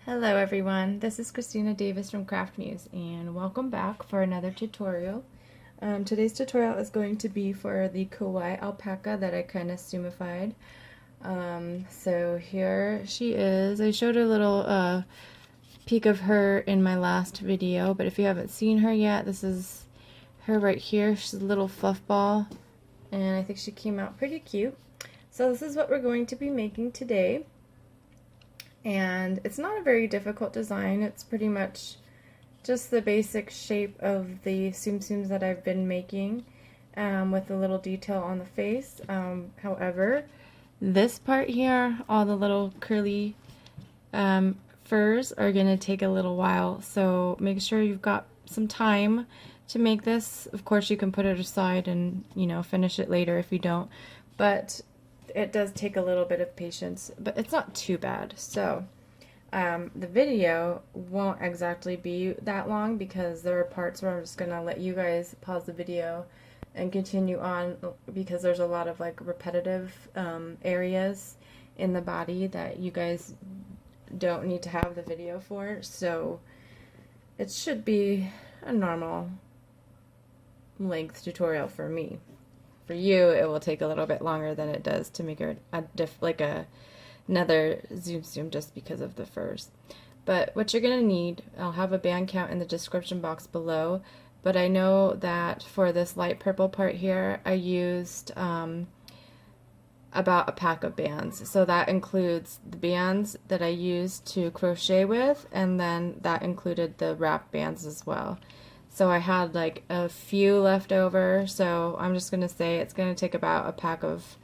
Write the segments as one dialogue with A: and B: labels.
A: Hello everyone, this is Cristina.davis from craftmuse and welcome back for another tutorial. Today's tutorial is going to be for the Kawaii Alpaca that I kind of sumified. So here she is. I showed a little peek of her in my last video, but if you haven't seen her yet, this is her right here. She's a little fluff ball and I think she came out pretty cute. So this is what we're going to be making today. And it's not a very difficult design. It's pretty much just the basic shape of the tsum tsums that I've been making, with a little detail on the face. However, this part here, all the little curly furs are going to take a little while, so make sure you've got some time to make this. Of course you can put it aside and finish it later if you don't, but it does take a little bit of patience, but it's not too bad. So the video won't exactly be that long because there are parts where I'm just gonna let you guys pause the video and continue on, because there's a lot of like repetitive areas in the body that you guys don't need to have the video for. So it should be a normal length tutorial for me. For you, it will take a little bit longer than it does to make another tsum tsum just because of the furs. But what you're going to need, I'll have a band count in the description box below, but I know that for this light purple part here, I used about a pack of bands. So that includes the bands that I used to crochet with, and then that included the wrap bands as well. So I had like a few left over, so I'm just going to say it's going to take about a pack of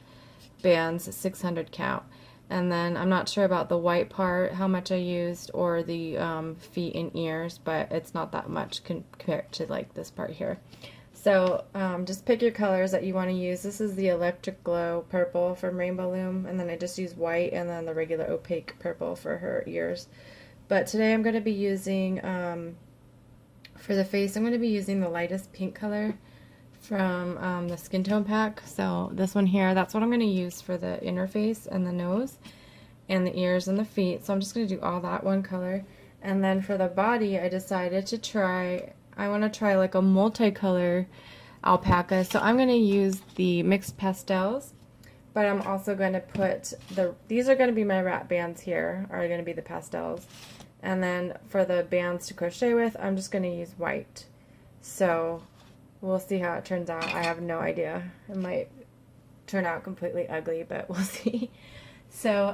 A: bands, 600 count. And then I'm not sure about the white part, how much I used, or the feet and ears, but it's not that much compared to like this part here. So just pick your colors that you want to use. This is the Electric Glow purple from Rainbow Loom, and then I just used white and then the regular opaque purple for her ears. But today I'm going to be using for the face, I'm going to be using the lightest pink color from the Skin Tone pack. So this one here, that's what I'm going to use for the inner face and the nose and the ears and the feet. So I'm just going to do all that one color. And then for the body, I decided to I want to try like a multicolor alpaca. So I'm going to use the mixed pastels, but I'm also going to put these are going to be my wrap bands here, are going to be the pastels. And then for the bands to crochet with, I'm just going to use white. So we'll see how it turns out. I have no idea. It might turn out completely ugly, but we'll see. So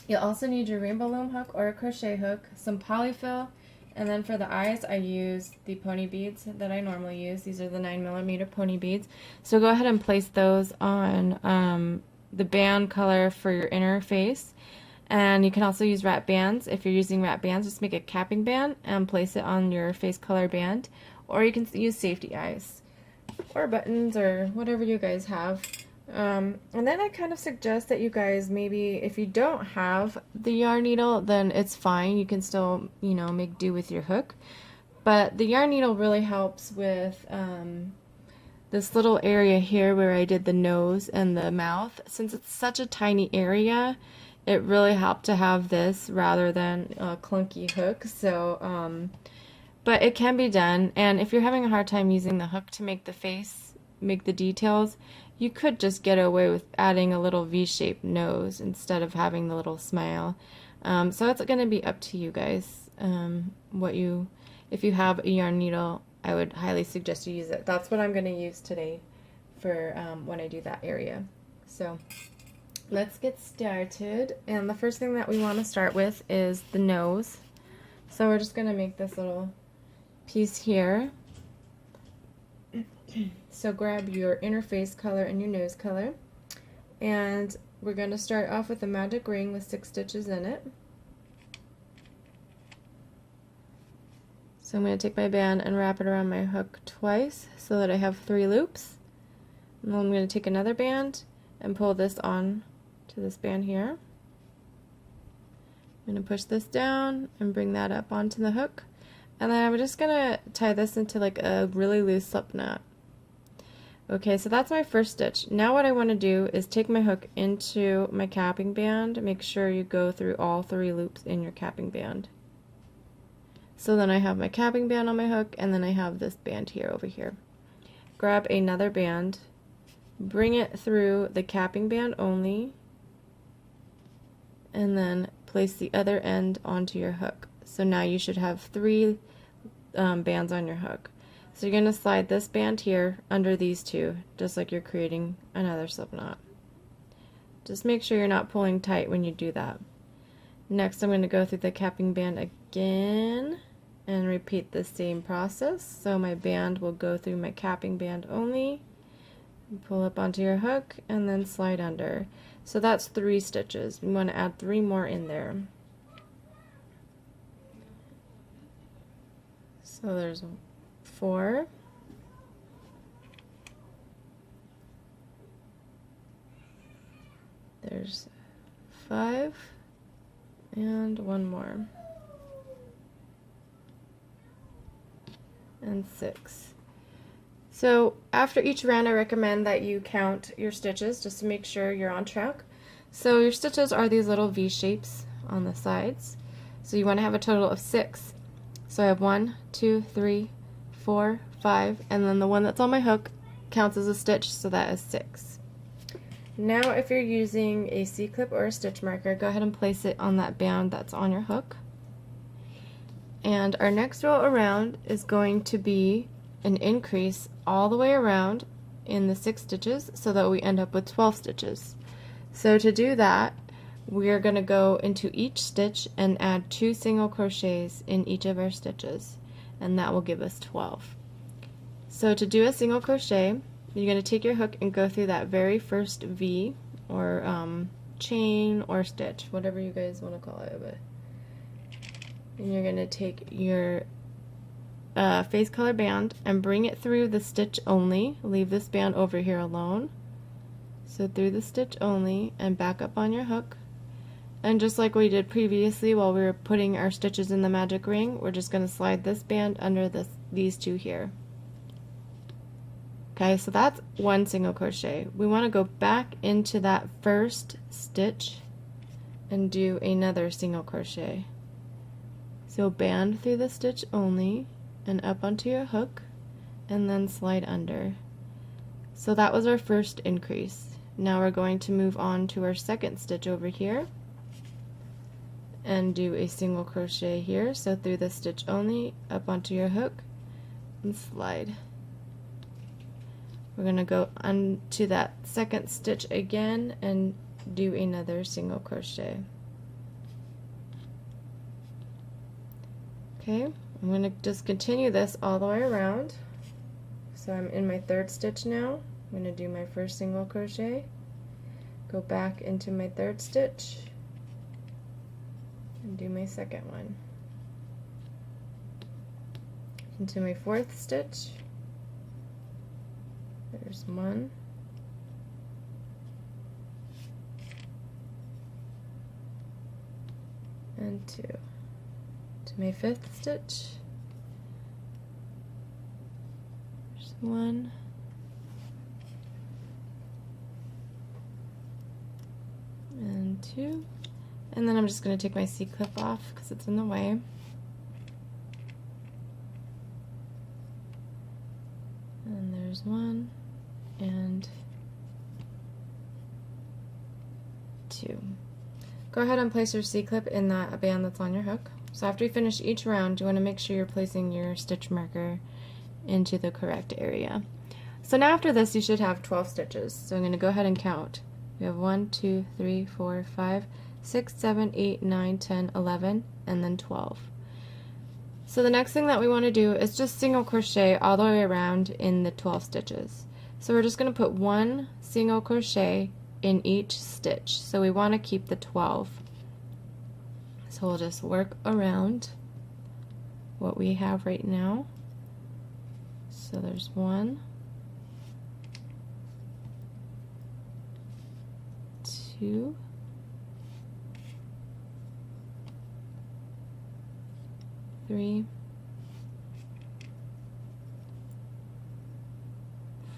A: you'll also need your Rainbow Loom hook or a crochet hook, some polyfil, and then for the eyes I use the pony beads that I normally use. These are the 9mm pony beads. So go ahead and place those on the band color for your inner face. And you can also use wrap bands. If you're using wrap bands, just make a capping band and place it on your face color band. Or you can use safety eyes or buttons or whatever you guys have. And then I kind of suggest that you guys, maybe if you don't have the yarn needle, then it's fine. You can still, make do with your hook. But the yarn needle really helps with this little area here where I did the nose and the mouth. Since it's such a tiny area, it really helped to have this rather than a clunky hook. So, but it can be done. And if you're having a hard time using the hook to make the face, make the details, you could just get away with adding a little V-shaped nose instead of having the little smile. So it's going to be up to you guys. If you have a yarn needle, I would highly suggest you use it. That's what I'm going to use today for when I do that area. So let's get started, and the first thing that we want to start with is the nose. So we're just going to make this little piece here. So grab your inner face color and your nose color, and we're going to start off with a magic ring with 6 stitches in it. So I'm going to take my band and wrap it around my hook twice so that I have 3 loops. And then I'm going to take another band and pull this on to this band here. I'm going to push this down and bring that up onto the hook, and then I'm just going to tie this into like a really loose slip knot. Okay, so that's my first stitch. Now what I want to do is take my hook into my capping band. Make sure you go through all 3 loops in your capping band. So then I have my capping band on my hook, and then I have this band here over here. Grab another band, bring it through the capping band only, and then place the other end onto your hook. So now you should have 3 bands on your hook. So you're going to slide this band here under these 2, just like you're creating another slip knot. Just make sure you're not pulling tight when you do that. Next I'm going to go through the capping band again and repeat the same process. So my band will go through my capping band only, pull up onto your hook, and then slide under. So that's 3 stitches. We want to add 3 more in there. So there's 4, there's 5, and 1 more, and 6. So after each round I recommend that you count your stitches just to make sure you're on track. So your stitches are these little V shapes on the sides. So you want to have a total of 6. So I have 1, 2, 3, 4, 5, and then the one that's on my hook counts as a stitch, so that is 6. Now if you're using a C-clip or a stitch marker, go ahead and place it on that band that's on your hook. And our next row around is going to be an increase all the way around in the 6 stitches so that we end up with 12 stitches. So to do that, we are going to go into each stitch and add 2 single crochets in each of our stitches, and that will give us 12. So to do a single crochet, you're going to take your hook and go through that very first V or chain or stitch, whatever you guys want to call it. But and you're going to take your face color band and bring it through the stitch only. Leave this band over here alone. So through the stitch only and back up on your hook. And just like we did previously while we were putting our stitches in the magic ring, we're just going to slide this band under these 2 here. Okay, so that's 1 single crochet. We want to go back into that first stitch and do another single crochet. So band through the stitch only and up onto your hook and then slide under. So that was our first increase. Now we're going to move on to our second stitch over here and do a single crochet here. So through the stitch only, up onto your hook, and slide. We're going to go onto that second stitch again and do another single crochet. Okay, I'm going to just continue this all the way around. So I'm in my 3rd stitch now. I'm going to do my first single crochet, go back into my 3rd stitch, and do my second one. Into my 4th stitch, there's 1, and 2. To my 5th stitch, there's 1, and 2, and then I'm just going to take my C-clip off because it's in the way. And there's 1 and 2. Go ahead and place your C-clip in that band that's on your hook. So after you finish each round, you want to make sure you're placing your stitch marker into the correct area. So now after this, you should have 12 stitches. So I'm going to go ahead and count. We have 1, 2, 3, 4, 5, 6, 7, 8, 9, 10, 11, and then 12. So the next thing that we want to do is just single crochet all the way around in the 12 stitches. So we're just going to put 1 single crochet in each stitch. So we want to keep the 12. So we'll just work around what we have right now. So there's 1, 2, 3,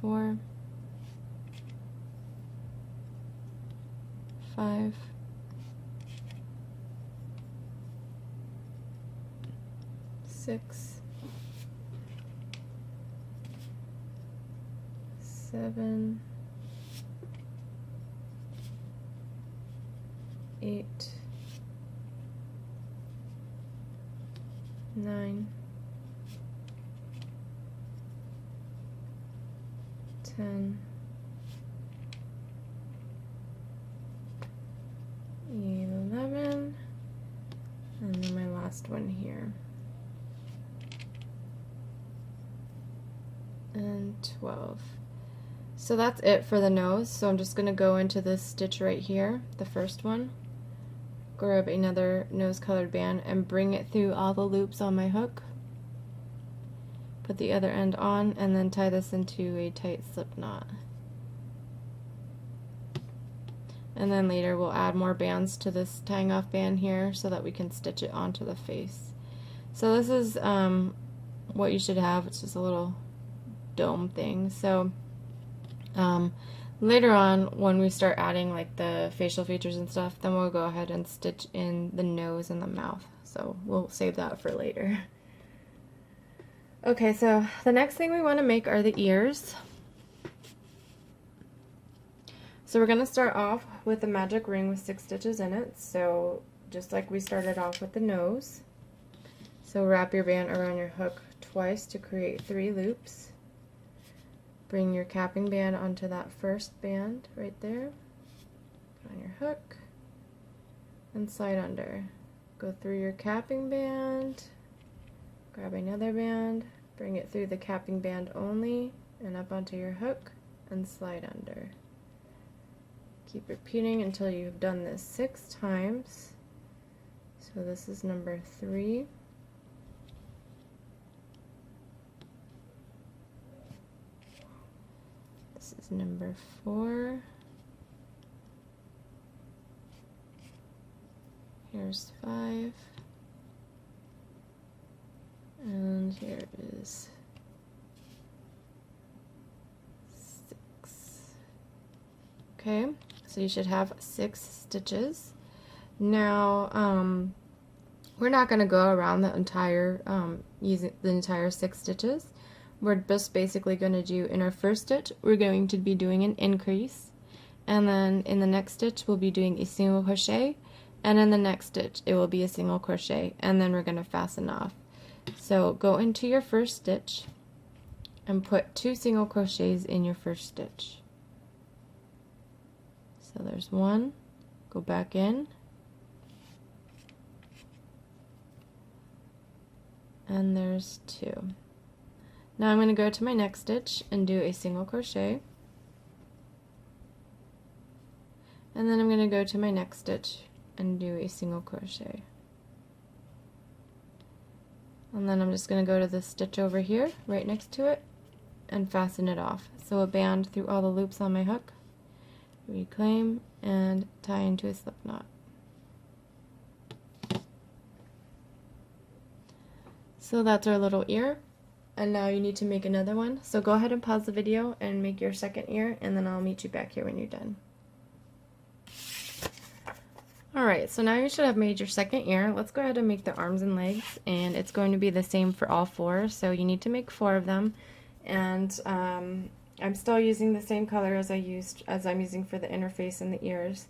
A: 4, 5, 6, 7, 8, 9, 10, 11, and then my last one here, and 12. So that's it for the nose. So I'm just going to go into this stitch right here, the first one, grab another nose colored band and bring it through all the loops on my hook, put the other end on, and then tie this into a tight slip knot. And then later we'll add more bands to this tying off band here so that we can stitch it onto the face. So this is what you should have. It's just a little dome thing. So later on, when we start adding like the facial features and stuff, then we'll go ahead and stitch in the nose and the mouth. So we'll save that for later. Okay, so the next thing we want to make are the ears. So we're going to start off with a magic ring with 6 stitches in it, so just like we started off with the nose. So wrap your band around your hook twice to create 3 loops. Bring your capping band onto that first band right there, put on your hook, and slide under. Go through your capping band, grab another band, bring it through the capping band only, and up onto your hook, and slide under. Keep repeating until you've done this 6 times. So this is number 3. This is number 4. Here's 5. And here is 6. Okay. So you should have 6 stitches. Now, we're not going to go around the entire, using the entire 6 stitches. We're just basically going to do, in our first stitch, we're going to be doing an increase. And then in the next stitch, we'll be doing a single crochet. And in the next stitch, it will be a single crochet. And then we're going to fasten off. So go into your first stitch and put 2 single crochets in your first stitch. So there's 1, go back in, and there's 2. Now I'm going to go to my next stitch and do a single crochet, and then I'm going to go to my next stitch and do a single crochet. And then I'm just going to go to this stitch over here, right next to it, and fasten it off. So a band through all the loops on my hook, reclaim, and tie into a slip knot. So that's our little ear, and now you need to make another one. So go ahead and pause the video and make your second ear, and then I'll meet you back here when you're done. Alright, so now you should have made your second ear. Let's go ahead and make the arms and legs, and it's going to be the same for all 4, so you need to make 4 of them. And I'm still using the same color as I'm using for the interface and the ears.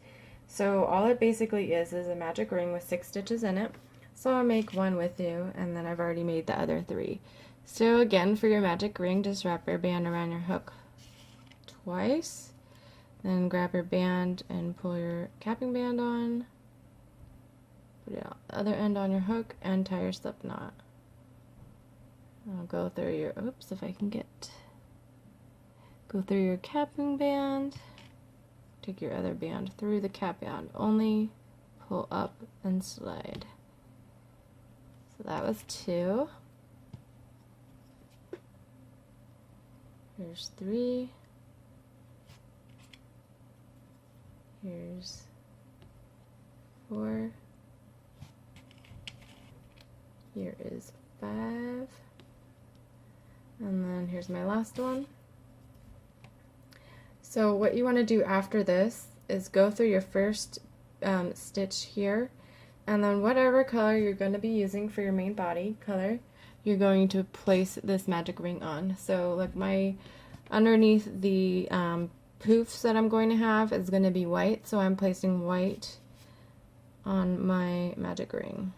A: So all it basically is a magic ring with 6 stitches in it. So I'll make 1 with you, and then I've already made the other 3. So again, for your magic ring, just wrap your band around your hook twice, then grab your band and pull your capping band on, put it on the other end on your hook, and tie your slip knot. I'll go through your, oops, if I can get, go through your capping band, take your other band through the cap band only, pull up and slide. So that was 2. Here's 3. Here's 4. Here is 5. And then here's my last one. So what you want to do after this is go through your first stitch here, and then whatever color you're going to be using for your main body color, you're going to place this magic ring on. So like my underneath the poofs that I'm going to have is going to be white, so I'm placing white on my magic ring.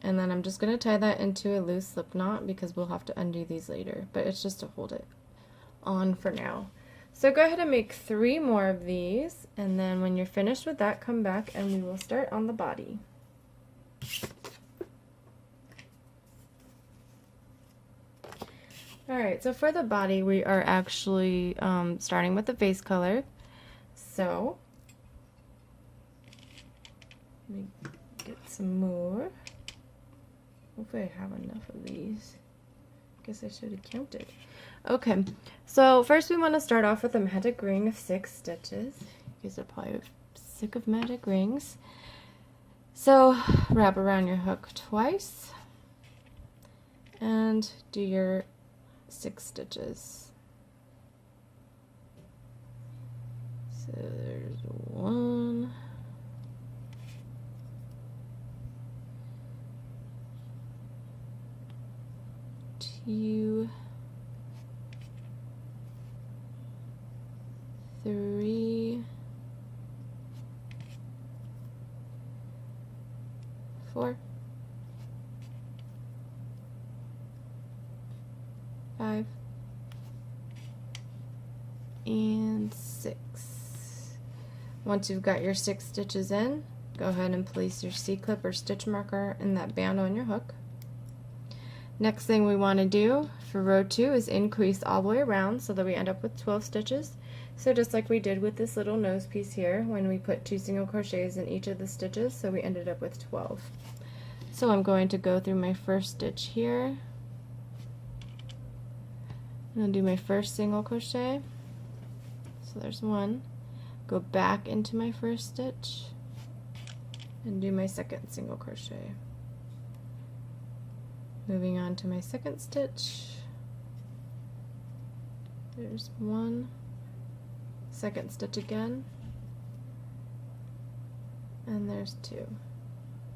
A: And then I'm just going to tie that into a loose slip knot because we'll have to undo these later, but it's just to hold it on for now. So go ahead and make 3 more of these, and then when you're finished with that, come back and we will start on the body. Alright, so for the body we are actually starting with the face color. So let me get some more. Hopefully I have enough of these. Guess I should have counted. Okay, so first we want to start off with a magic ring of 6 stitches. You guys are probably sick of magic rings. So wrap around your hook twice and do your 6 stitches. So there's 1, 2, 3, 4, 5, and 6. Once you've got your 6 stitches in, go ahead and place your C-clip or stitch marker in that band on your hook. Next thing we want to do for row 2 is increase all the way around so that we end up with 12 stitches. So just like we did with this little nose piece here when we put 2 single crochets in each of the stitches, so we ended up with 12. So I'm going to go through my first stitch here. I'm going to do my first single crochet. So there's 1. Go back into my first stitch and do my second single crochet. Moving on to my second stitch. There's 1. Second stitch again. And there's 2.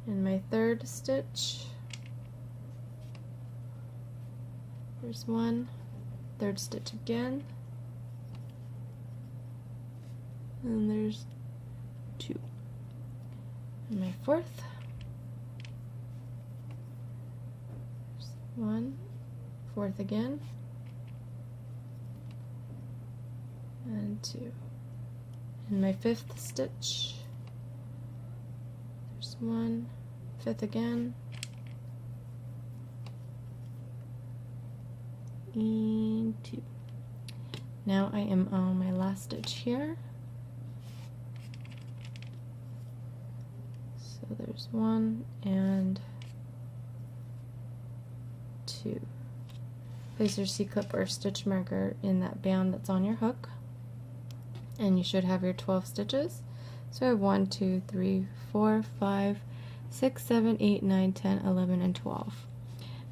A: In my third stitch, there's 1. Third stitch again. And there's 2. In my fourth, there's 1. Fourth again. And 2. In my fifth stitch, there's 1. Fifth again. And 2. Now I am on my last stitch here. So there's 1 and 2. Place your C-clip or stitch marker in that band that's on your hook, and you should have your 12 stitches. So I have 1, 2, 3, 4, 5, 6, 7, 8, 9, 10, 11, and 12.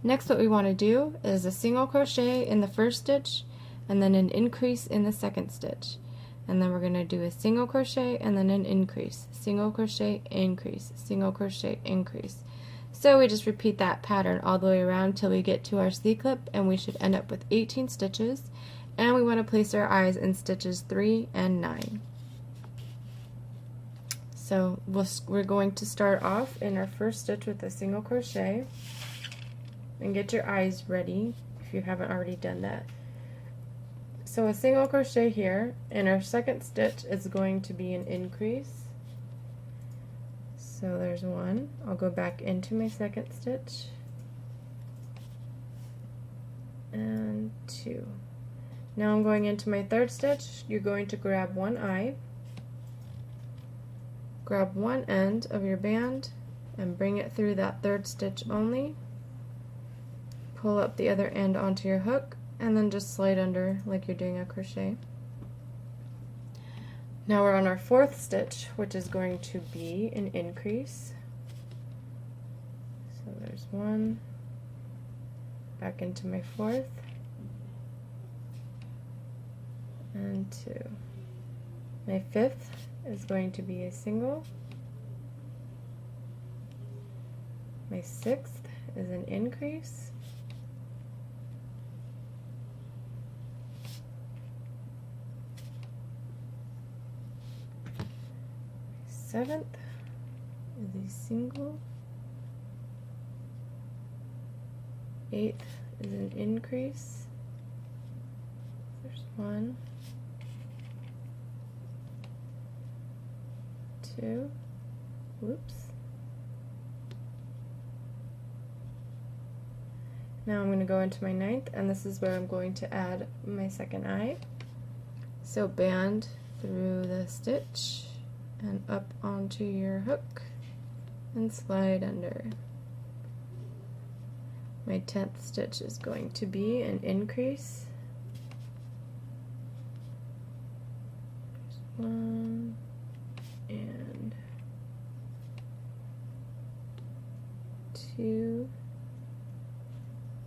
A: Next, what we want to do is a single crochet in the first stitch and then an increase in the second stitch, and then we're going to do a single crochet and then an increase, single crochet, increase, single crochet, increase. So we just repeat that pattern all the way around till we get to our C-clip, and we should end up with 18 stitches, and we want to place our eyes in stitches 3 and 9. So we're going to start off in our first stitch with a single crochet, and get your eyes ready if you haven't already done that. So a single crochet here, and our second stitch is going to be an increase. So there's 1. I'll go back into my second stitch, and 2. Now I'm going into my third stitch. You're going to grab one eye, grab one end of your band, and bring it through that third stitch only. Pull up the other end onto your hook, and then just slide under like you're doing a crochet. Now we're on our fourth stitch, which is going to be an increase. So there's 1, back into my fourth, and 2. My fifth is going to be a single. My 6th is an increase. My 7th is a single. 8th is an increase. There's 1, 2, whoops. Now I'm going to go into my 9th, and this is where I'm going to add my second eye. So band through the stitch and up onto your hook and slide under. My 10th stitch is going to be an increase. There's 1 and 2.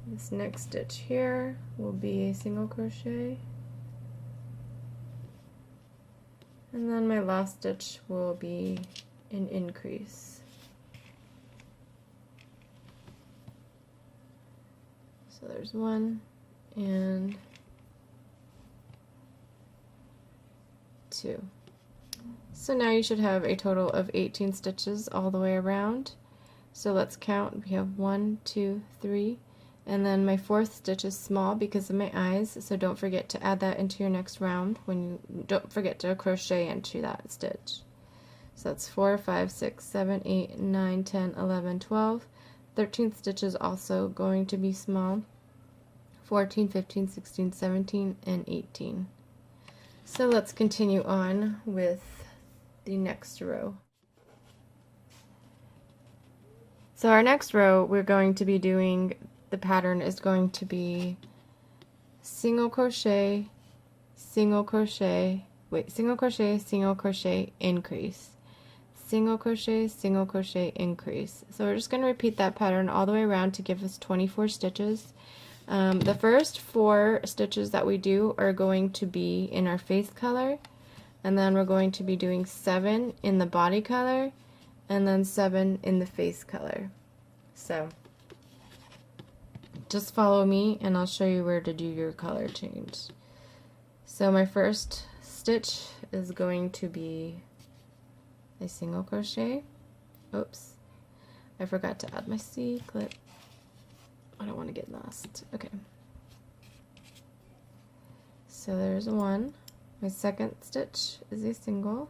A: This next stitch here will be a single crochet, and then my last stitch will be an increase. So there's 1 and 2. So now you should have a total of 18 stitches all the way around. So let's count. We have 1, 2, 3. And then my 4th stitch is small because of my eyes, so don't forget to add that into your next round. When you don't forget to crochet into that stitch. So that's 4, 5, 6, 7, 8, 9, 10, 11, 12. 13th stitch is also going to be small. 14, 15, 16, 17, and 18. So let's continue on with the next row. So our next row, we're going to be doing, the pattern is going to be single crochet, single crochet, single crochet, single crochet, increase, single crochet, increase. So we're just going to repeat that pattern all the way around to give us 24 stitches. The first 4 stitches that we do are going to be in our face color, and then we're going to be doing 7 in the body color, and then 7 in the face color. So just follow me and I'll show you where to do your color change. So my first stitch is going to be a single crochet. Oops, I forgot to add my C clip. I don't want to get lost. Okay. So there's 1. My second stitch is a single.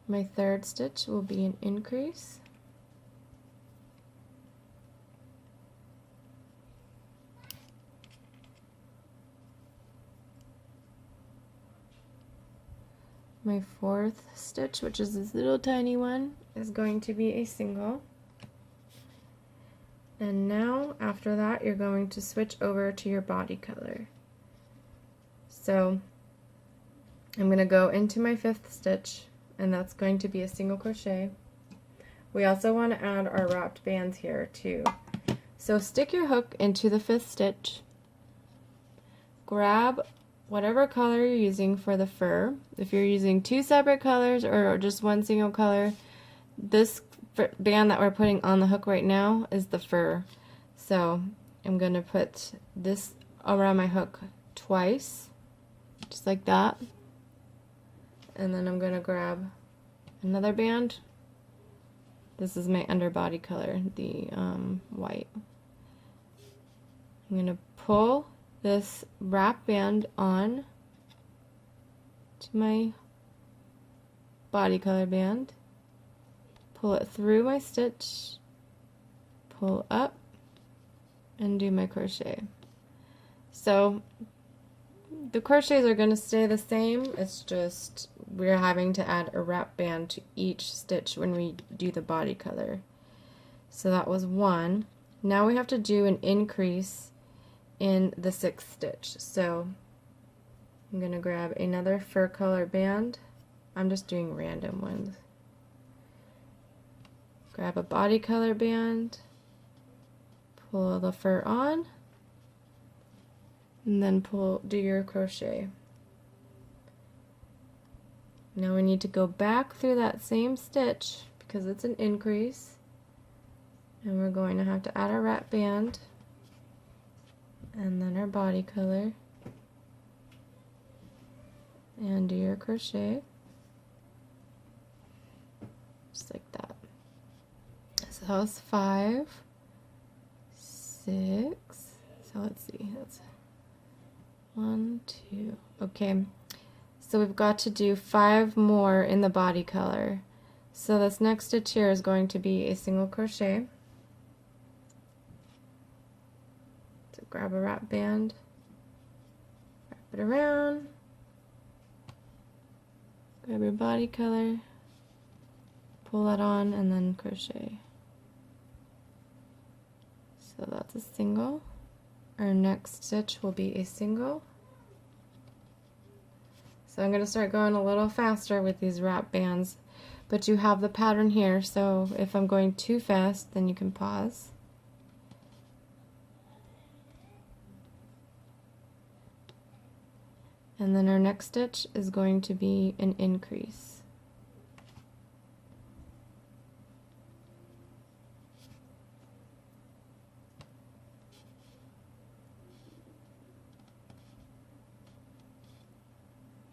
A: My third stitch will be an increase. My fourth stitch, which is this little tiny one, is going to be a single. And now, after that, you're going to switch over to your body color. So, I'm going to go into my 5th stitch, and that's going to be a single crochet. We also want to add our wrapped bands here, too. So, stick your hook into the 5th stitch, grab whatever color you're using for the fur. If you're using 2 separate colors or just 1 single color, this band that we're putting on the hook right now is the fur. So I'm going to put this around my hook twice, just like that. And then I'm going to grab another band. This is my underbody color, the white. I'm going to pull this wrap band on to my body color band, pull it through my stitch, pull up, and do my crochet. So the crochets are going to stay the same, it's just we're having to add a wrap band to each stitch when we do the body color. So that was 1. Now we have to do an increase in the 6th stitch. So I'm going to grab another fur color band. I'm just doing random ones. Grab a body color band, pull the fur on, and then do your crochet. Now we need to go back through that same stitch because it's an increase, and we're going to have to add our wrap band and then our body color and do your crochet just like that. So that was 5, 6, so let's see, that's 1, 2, okay. So we've got to do 5 more in the body color. So this next stitch here is going to be a single crochet. So grab a wrap band, wrap it around, grab your body color, pull that on, and then crochet. So that's a single. Our next stitch will be a single. So I'm going to start going a little faster with these wrap bands, but you have the pattern here, so if I'm going too fast, then you can pause. And then our next stitch is going to be an increase.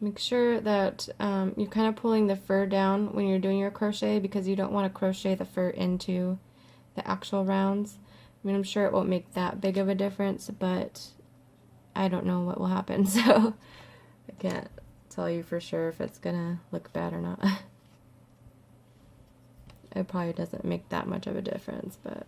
A: Make sure that you're kind of pulling the fur down when you're doing your crochet because you don't want to crochet the fur into the actual rounds. I mean, I'm sure it won't make that big of a difference, but I don't know what will happen, so I can't tell you for sure if it's gonna look bad or not. It probably doesn't make that much of a difference, but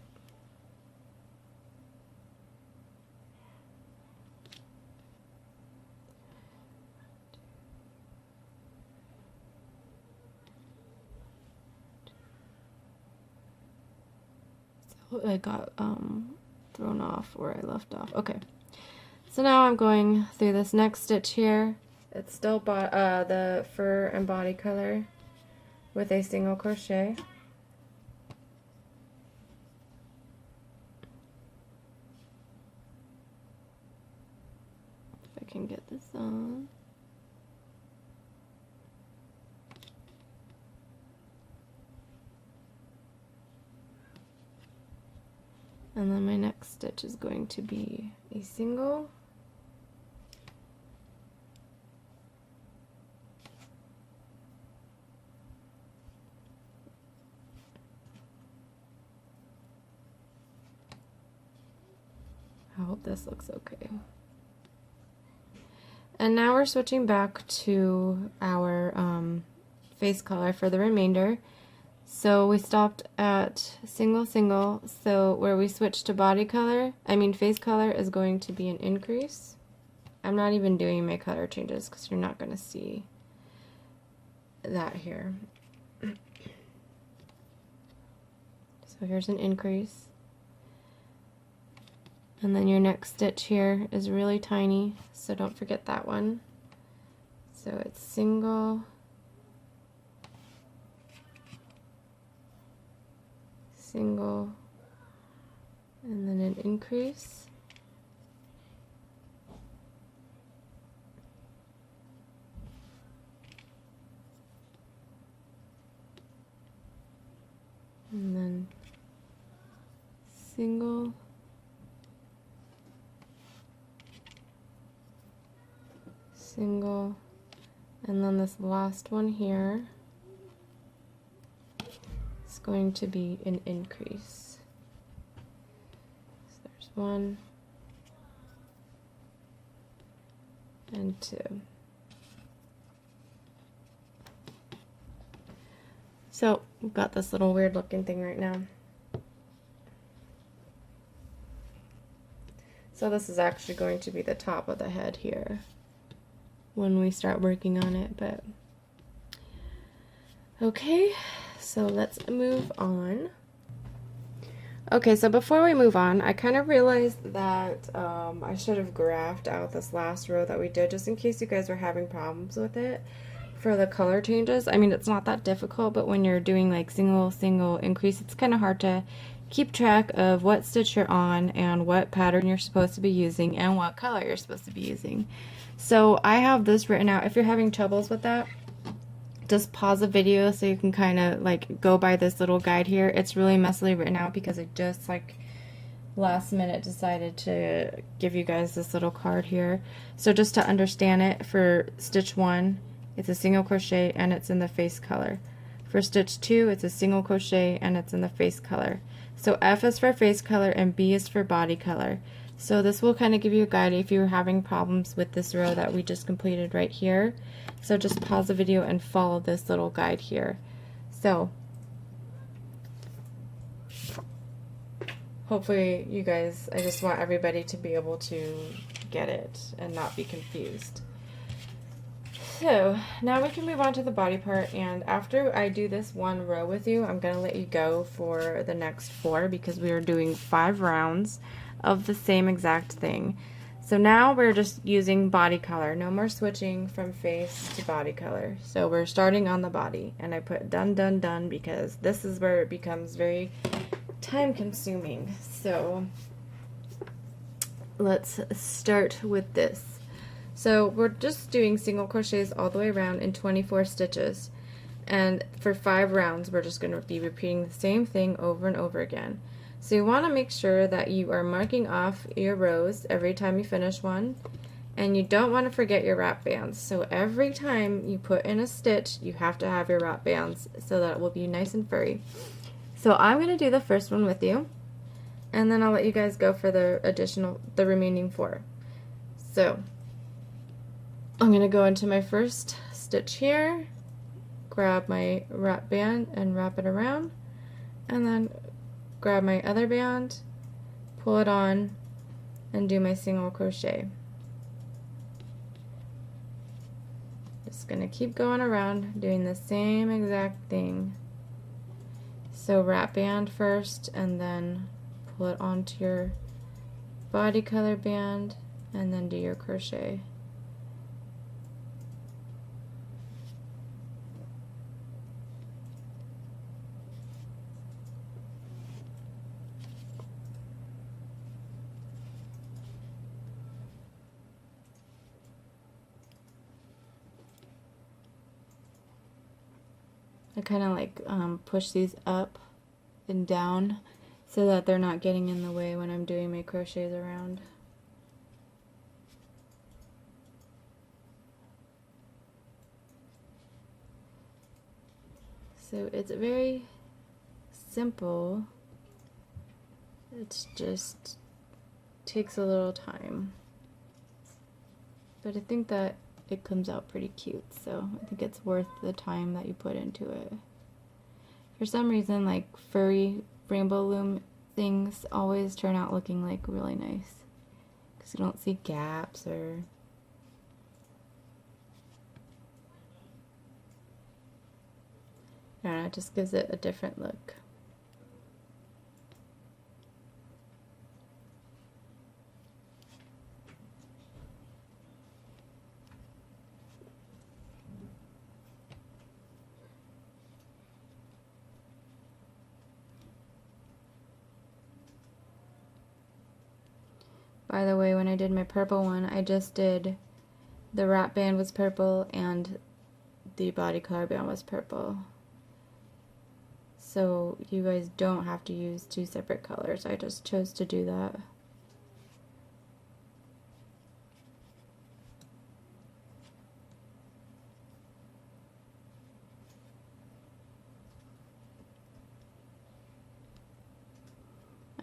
A: I got thrown off where I left off. Okay, so now I'm going through this next stitch here. It's still the fur and body color with a single crochet. If I can get this on. And then my next stitch is going to be a single, I hope this looks okay. And now we're switching back to our face color for the remainder. So we stopped at single, single, so where we switched to body color, face color is going to be an increase. I'm not even doing my color changes because you're not going to see that here. So here's an increase. And then your next stitch here is really tiny, so don't forget that one. So it's single, single, and then an increase, and then single, single, and then this last one here is going to be an increase. So there's 1 and 2. So we've got this little weird looking thing right now. So this is actually going to be the top of the head here when we start working on it, but okay, so let's move on. Okay, so before we move on, I kind of realized that I should have graphed out this last row that we did, just in case you guys were having problems with it for the color changes. I mean, it's not that difficult, but when you're doing like single, single increase, it's kind of hard to keep track of what stitch you're on and what pattern you're supposed to be using and what color you're supposed to be using. So I have this written out. If you're having troubles with that, just pause the video so you can kind of like go by this little guide here. It's really messily written out because I just like last minute decided to give you guys this little card here. So just to understand it, for stitch 1 it's a single crochet and it's in the face color. For stitch 2 it's a single crochet and it's in the face color. So F is for face color and B is for body color. So this will kind of give you a guide if you're having problems with this row that we just completed right here. So just pause the video and follow this little guide here. So hopefully you guys, I just want everybody to be able to get it and not be confused. So now we can move on to the body part, and after I do this one row with you, I'm going to let you go for the next 4 because we are doing 5 rounds of the same exact thing. So now we're just using body color. No more switching from face to body color. So we're starting on the body, and I put done, done, done because this is where it becomes very time consuming. So let's start with this. So we're just doing single crochets all the way around in 24 stitches, and for 5 rounds we're just going to be repeating the same thing over and over again. So you want to make sure that you are marking off your rows every time you finish one, and you don't want to forget your wrap bands. So every time you put in a stitch you have to have your wrap bands so that it will be nice and furry. So I'm going to do the first one with you, and then I'll let you guys go for the remaining 4. So I'm going to go into my first stitch here, grab my wrap band and wrap it around, and then grab my other band, pull it on, and do my single crochet. Just going to keep going around doing the same exact thing. So wrap band first, and then pull it onto your body color band, and then do your crochet. I kind of like push these up and down so that they're not getting in the way when I'm doing my crochets around. So it's very simple, it's just takes a little time, but I think that it comes out pretty cute, so I think it's worth the time that you put into it. For some reason, like furry rainbow loom things always turn out looking like really nice because you don't see gaps or I don't know, it just gives it a different look. By the way, when I did my purple one, I just did the wrap band was purple and the body color band was purple. So you guys don't have to use 2 separate colors. I just chose to do that.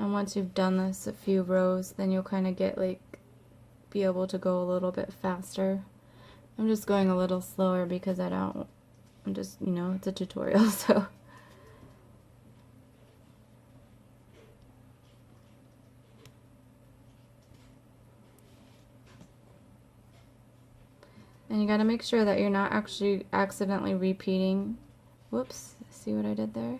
A: And once you've done this a few rows, then you'll kind of get like, be able to go a little bit faster. I'm just going a little slower because I'm just, you know, it's a tutorial, so. And you gotta make sure that you're not actually accidentally repeating. Whoops, see what I did there?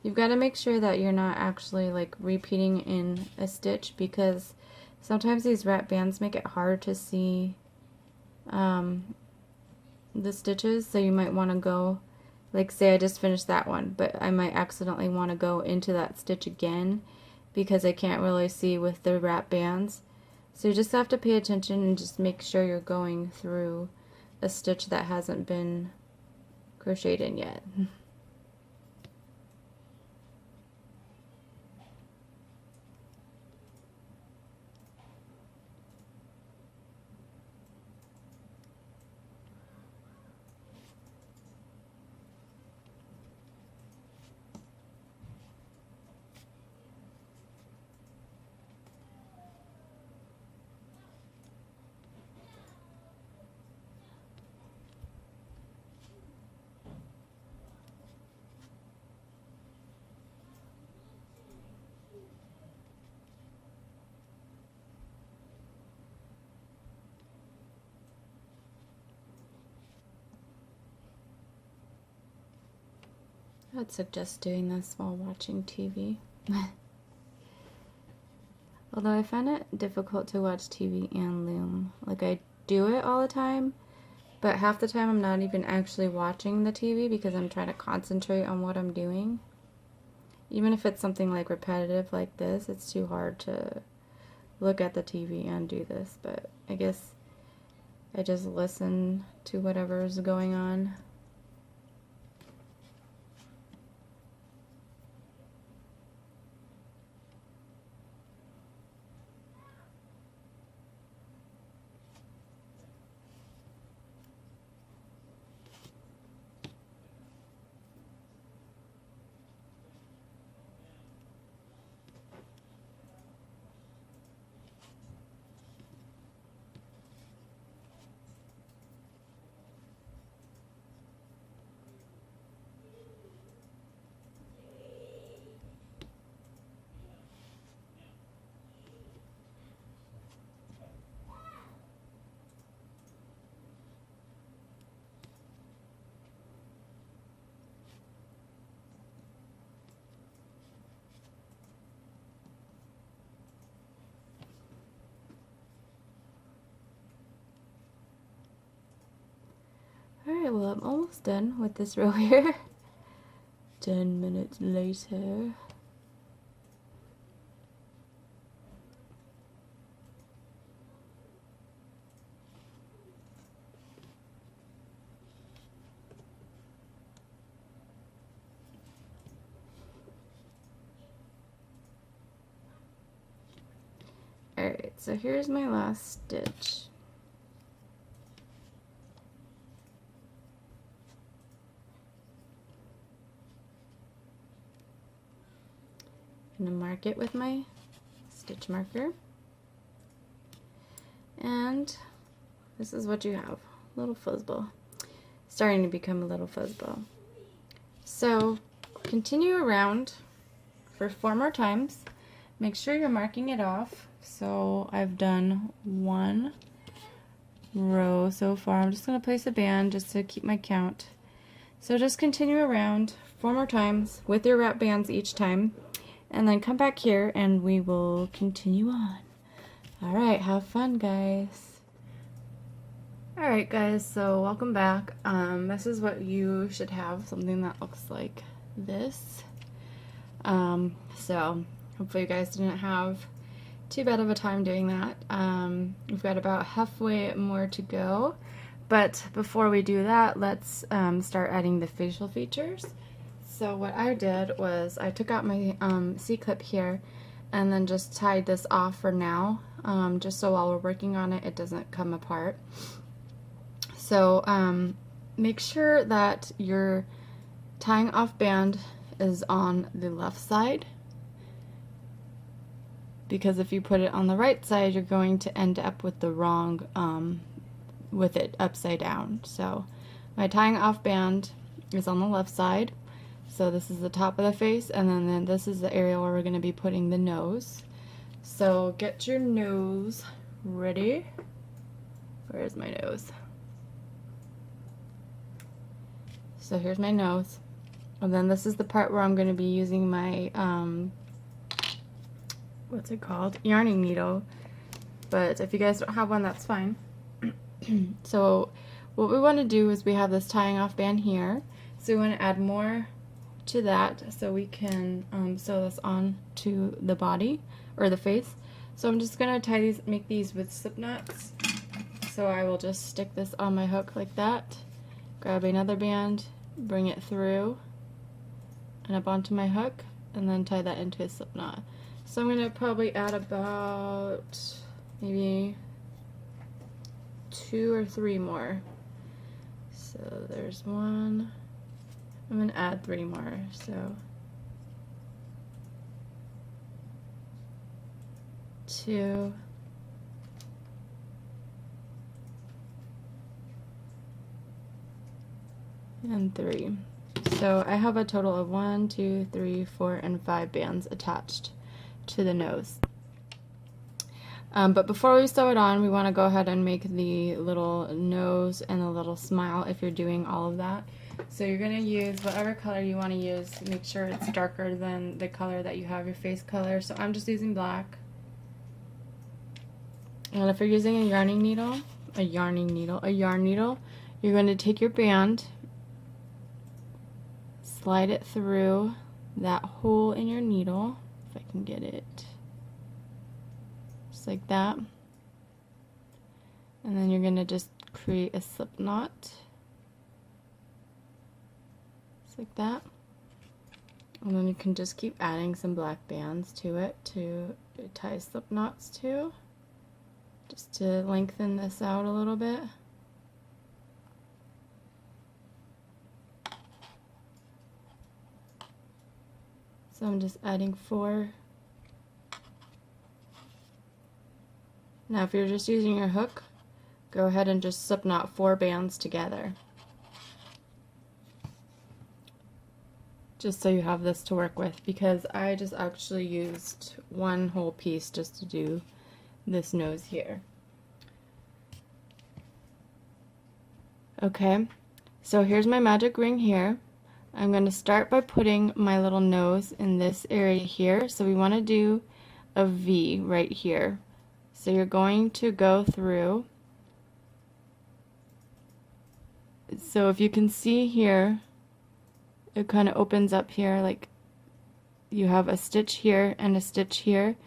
A: You've got to make sure that you're not actually like repeating in a stitch, because sometimes these wrap bands make it hard to see the stitches, so you might want to go Like say I just finished that one, but I might accidentally want to go into that stitch again because I can't really see with the wrap bands. So you just have to pay attention and just make sure you're going through a stitch that hasn't been crocheted in yet. I'd suggest doing this while watching TV. Although I find it difficult to watch TV and loom. Like I do it all the time, but half the time I'm not even actually watching the TV because I'm trying to concentrate on what I'm doing. Even if it's something like repetitive like this, it's too hard to look at the TV and do this, but I guess I just listen to whatever's going on. Alright, well I'm almost done with this row here. 10 minutes later. Alright, so here's my last stitch. I'm going to mark it with my stitch marker. And this is what you have. A little fuzzball. Starting to become a little fuzzball. So continue around for 4 more times. Make sure you're marking it off. So I've done 1 row so far. I'm just going to place a band just to keep my count. So just continue around 4 more times with your wrap bands each time. And then come back here and we will continue on. Alright, have fun guys. Alright guys, so welcome back. This is what you should have, something that looks like this. So hopefully you guys didn't have too bad of a time doing that. We've got about halfway more to go. But before we do that, let's start adding the facial features. So what I did was I took out my C-clip here and then just tied this off for now, just so while we're working on it, it doesn't come apart. So make sure that your tying off band is on the left side, because if you put it on the right side, you're going to end up with the wrong, with it upside down. So my tying off band is on the left side. So this is the top of the face, and then this is the area where we're going to be putting the nose. So get your nose ready. Where's my nose? So here's my nose. And then this is the part where I'm going to be using my, what's it called? Yarning needle. But if you guys don't have one, that's fine. So what we want to do is we have this tying off band here. So we want to add more to that so we can sew this on to the body or the face. So I'm just going to make these with slip knots. So I will just stick this on my hook like that, grab another band, bring it through and up onto my hook, and then tie that into a slip knot. So I'm going to probably add about maybe 2 or 3 more. So there's 1. I'm going to add 3 more. So 2, and 3. So I have a total of 1, 2, 3, 4, and 5 bands attached to the nose. But before we sew it on, we want to go ahead and make the little nose and the little smile if you're doing all of that. So you're going to use whatever color you want to use. Make sure it's darker than the color that you have your face color. So I'm just using black. And if you're using a yarn needle, you're going to take your band, slide it through that hole in your needle, if I can get it, just like that, and then you're going to just create a slip knot, just like that, and then you can just keep adding some black bands to it to tie slip knots to, just to lengthen this out a little bit. So I'm just adding 4. Now if you're just using your hook, go ahead and just slip knot 4 bands together. Just so you have this to work with, because I just actually used 1 whole piece just to do this nose here. Okay, so here's my magic ring here. I'm going to start by putting my little nose in this area here. So we want to do a V right here. So you're going to go through. So if you can see here, it kind of opens up here, like you have a stitch here and a stitch here,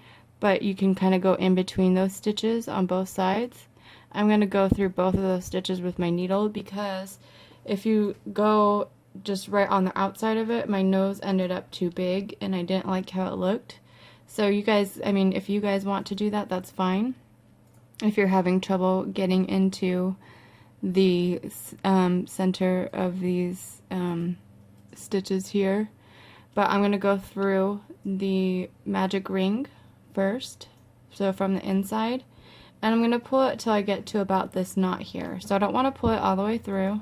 A: but you can kind of go in between those stitches on both sides. I'm going to go through both of those stitches with my needle, because if you go just right on the outside of it, my nose ended up too big and I didn't like how it looked. So you guys, I mean, if you guys want to do that, that's fine. If you're having trouble getting into the center of these stitches here. But I'm going to go through the magic ring first, so from the inside, and I'm going to pull it till I get to about this knot here. So I don't want to pull it all the way through,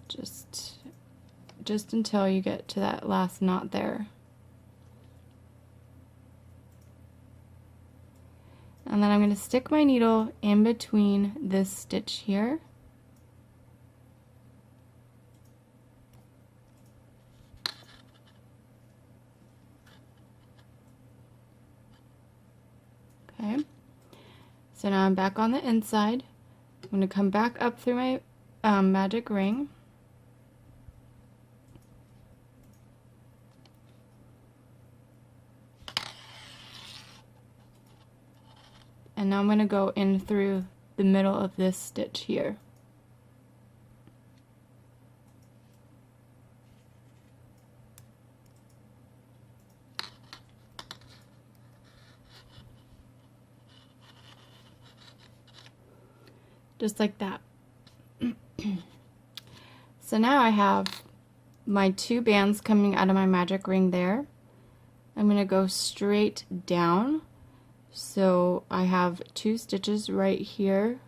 A: just until you get to that last knot there. And then I'm going to stick my needle in between this stitch here. Okay, so now I'm back on the inside. I'm going to come back up through my magic ring. And now I'm going to go in through the middle of this stitch here. Just like that. So now I have my 2 bands coming out of my magic ring there. I'm going to go straight down. So I have 2 stitches right here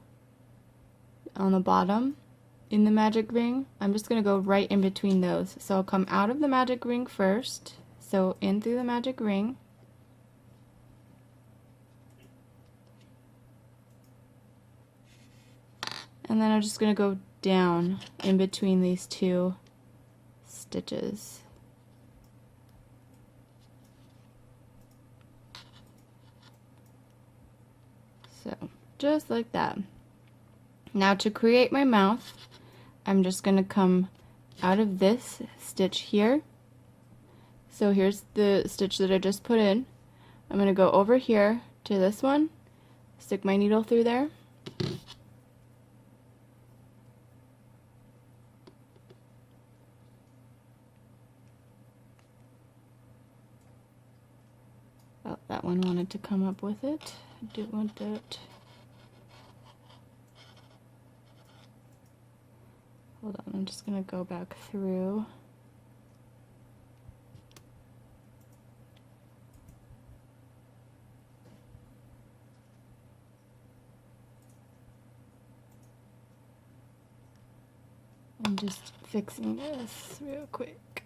A: on the bottom in the magic ring. I'm just going to go right in between those. So I'll come out of the magic ring first, so in through the magic ring. And then I'm just going to go down in between these 2 stitches. So, just like that. Now to create my mouth, I'm just going to come out of this stitch here. So here's the stitch that I just put in. I'm going to go over here to this one, stick my needle through there, oh, that one wanted to come up with it. I didn't want that. Hold on, I'm just going to go back through. I'm just fixing this real quick.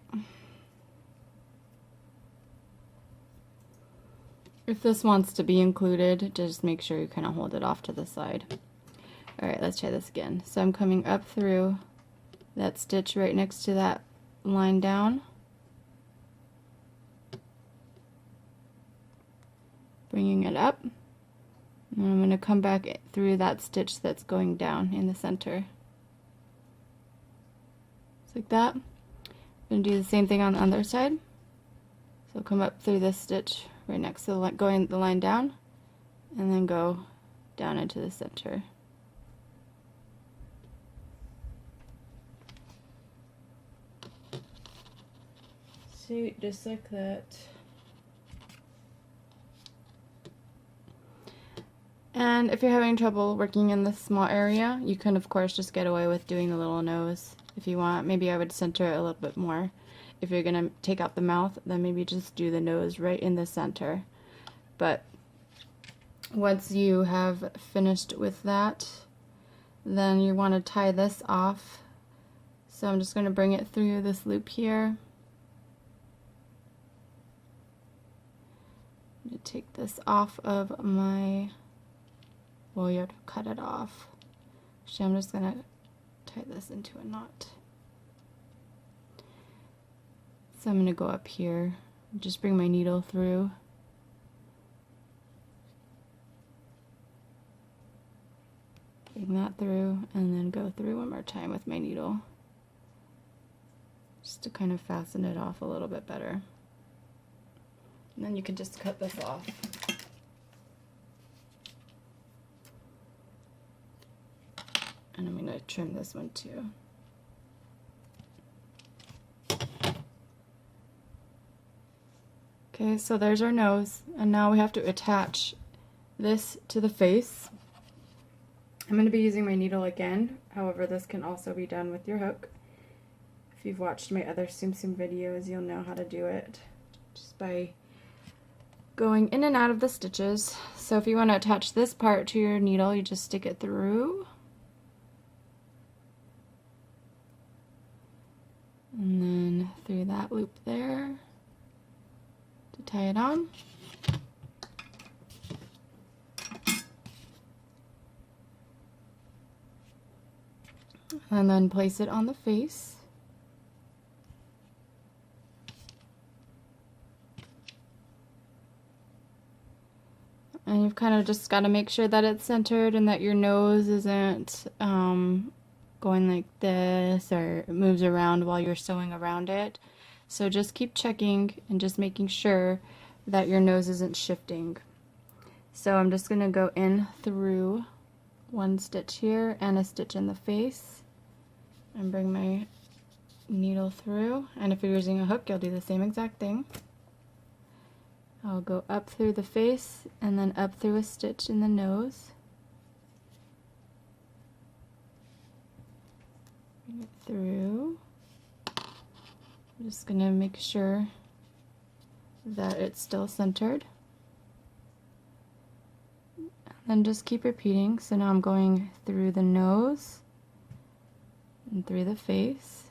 A: If this wants to be included, just make sure you kind of hold it off to the side. Alright, let's try this again. So I'm coming up through that stitch right next to that line down, bringing it up, and I'm going to come back through that stitch that's going down in the center. Just like that. I'm going to do the same thing on the other side. So come up through this stitch right next to the line down, and then go down into the center. See, just like that. And if you're having trouble working in this small area, you can of course just get away with doing the little nose if you want. Maybe I would center it a little bit more. If you're gonna take out the mouth, then maybe just do the nose right in the center. But once you have finished with that, then you want to tie this off. So I'm just going to bring it through this loop here. I'm going to take this off of my, well, you have to cut it off. Actually, I'm just going to tie this into a knot. So I'm going to go up here, just bring my needle through. Bring that through, and then go through one more time with my needle, just to kind of fasten it off a little bit better. And then you can just cut this off. And I'm going to trim this one too. Okay, so there's our nose, and now we have to attach this to the face. I'm going to be using my needle again, however this can also be done with your hook. If you've watched my other TSUM TSUM videos, you'll know how to do it just by going in and out of the stitches. So if you want to attach this part to your needle, you just stick it through. And then through that loop there to tie it on. And then place it on the face. And you've kind of just got to make sure that it's centered and that your nose isn't going like this or it moves around while you're sewing around it. So just keep checking and just making sure that your nose isn't shifting. So I'm just going to go in through one stitch here and a stitch in the face and bring my needle through. And if you're using a hook, you'll do the same exact thing. I'll go up through the face and then up through a stitch in the nose. Bring it through. I'm just going to make sure that it's still centered. And just keep repeating. So now I'm going through the nose and through the face.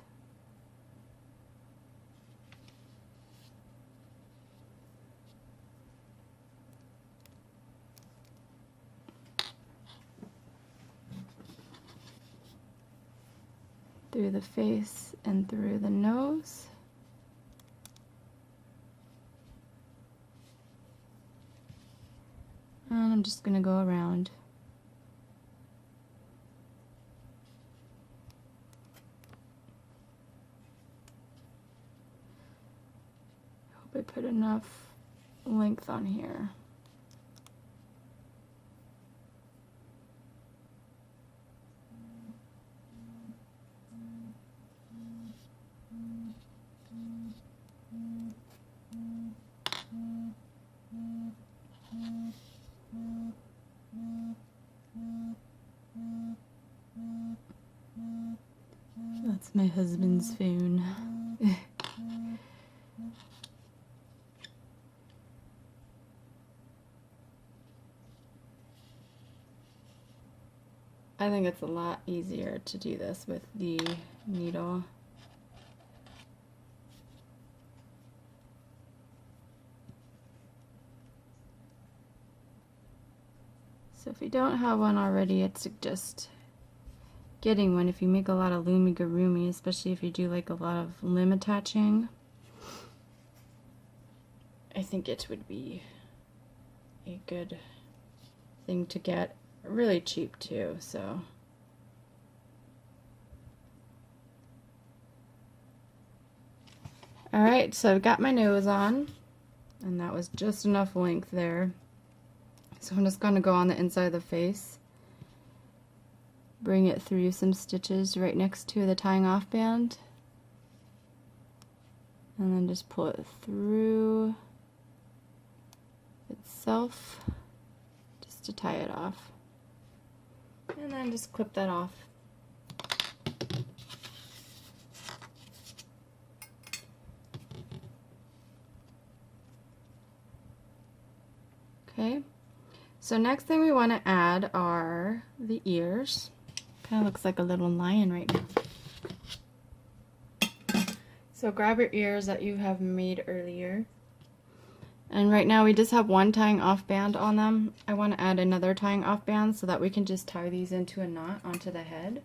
A: Through the face and through the nose. And I'm just going to go around. Hope I put enough length on here. That's my husband's phone. I think it's a lot easier to do this with the needle. So if you don't have one already, I'd suggest getting one if you make a lot of Loomigurumi, especially if you do like a lot of limb attaching. I think it would be a good thing to get. Really cheap too, so. Alright, so I've got my nose on, and that was just enough length there. So I'm just going to go on the inside of the face, bring it through some stitches right next to the tying off band, and then just pull it through itself just to tie it off. And then just clip that off. Okay, so next thing we want to add are the ears. Kind of looks like a little lion right now. So grab your ears that you have made earlier. And right now we just have one tying off band on them. I want to add another tying off band so that we can just tie these into a knot onto the head.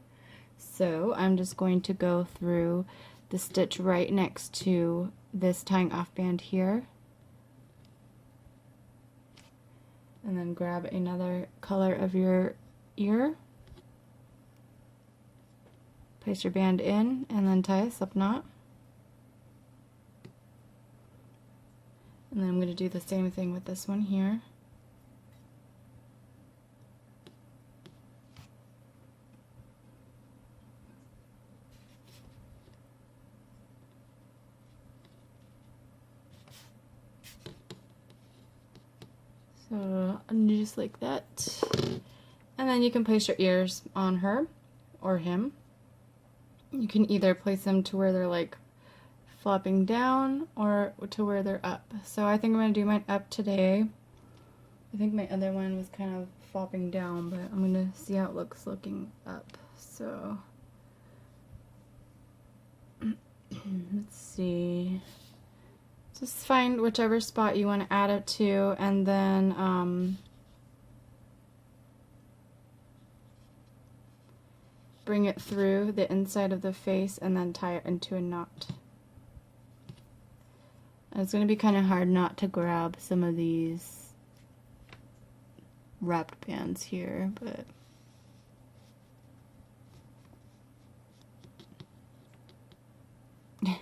A: So I'm just going to go through the stitch right next to this tying off band here. And then grab another color of your ear. Place your band in and then tie a slip knot. And then I'm going to do the same thing with this one here. So just like that. And then you can place your ears on her or him. You can either place them to where they're like flopping down or to where they're up. So I think I'm going to do mine up today. I think my other one was kind of flopping down, but I'm going to see how it looks looking up. So let's see. Just find whichever spot you want to add it to, and then bring it through the inside of the face and then tie it into a knot. It's going to be kind of hard not to grab some of these wrapped bands here, but okay,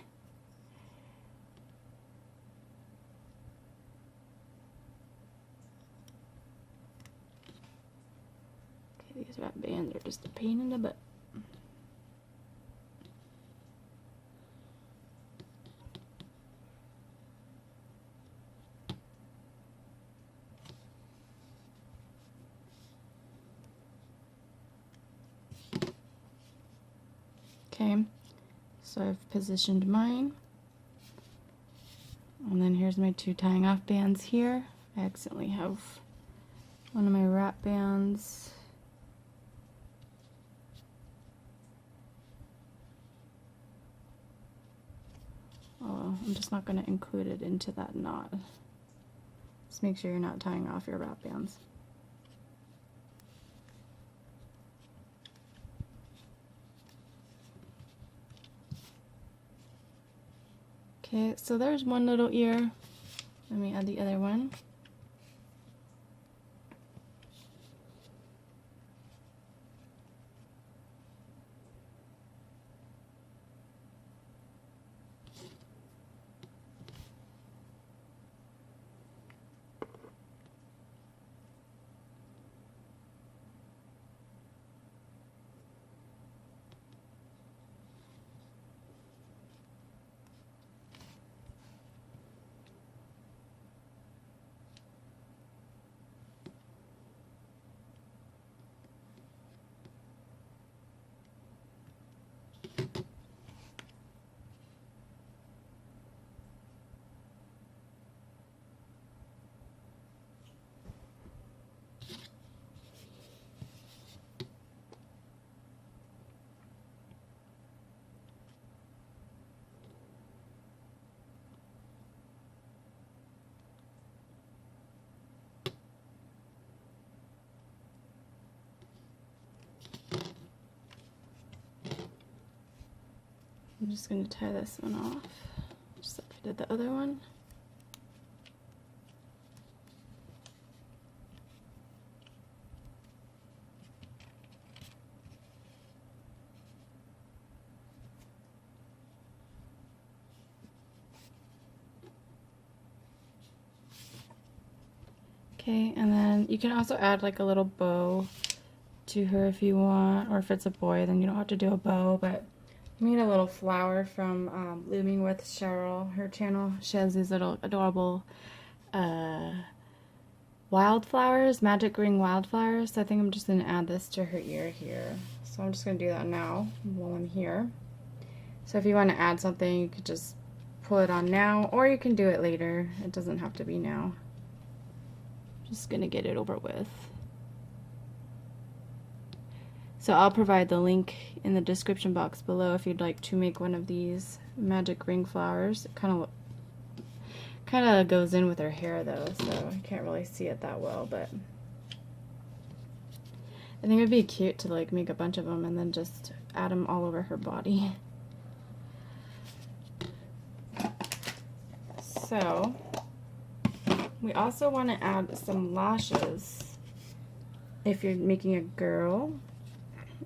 A: these wrapped bands are just a pain in the butt. Okay, so I've positioned mine, and then here's my two tying off bands here. I accidentally have one of my wrap bands. Oh, I'm just not going to include it into that knot. Just make sure you're not tying off your wrap bands. Okay, so there's one little ear. Let me add the other one. I'm just going to tie this one off, just like I did the other one. Okay, and then you can also add like a little bow to her if you want, or if it's a boy then you don't have to do a bow, but I made a little flower from Looming With Cheryl, her channel. She has these little adorable wildflowers, magic ring wildflowers, so I think I'm just going to add this to her ear here. So I'm just going to do that now while I'm here. So if you want to add something, you could just pull it on now, or you can do it later. It doesn't have to be now. Just going to get it over with. So I'll provide the link in the description box below if you'd like to make one of these magic ring flowers. It kind of goes in with her hair though, so I can't really see it that well, but I think it'd be cute to like make a bunch of them and then just add them all over her body. So we also want to add some lashes. If you're making a girl,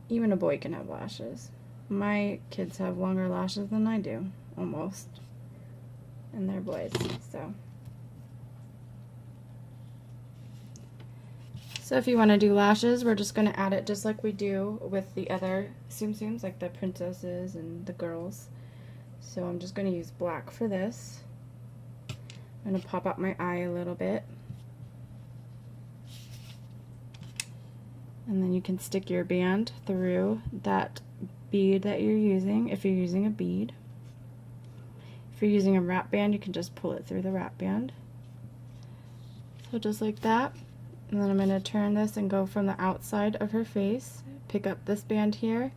A: even a boy can have lashes. My kids have longer lashes than I do, almost. And they're boys, so if you want to do lashes, we're just going to add it just like we do with the other Tsum Tsums, like the princesses and the girls. So I'm just going to use black for this. I'm going to pop out my eye a little bit. And then you can stick your band through that bead that you're using, if you're using a bead. If you're using a wrap band, you can just pull it through the wrap band. So just like that. And then I'm going to turn this and go from the outside of her face, pick up this band here,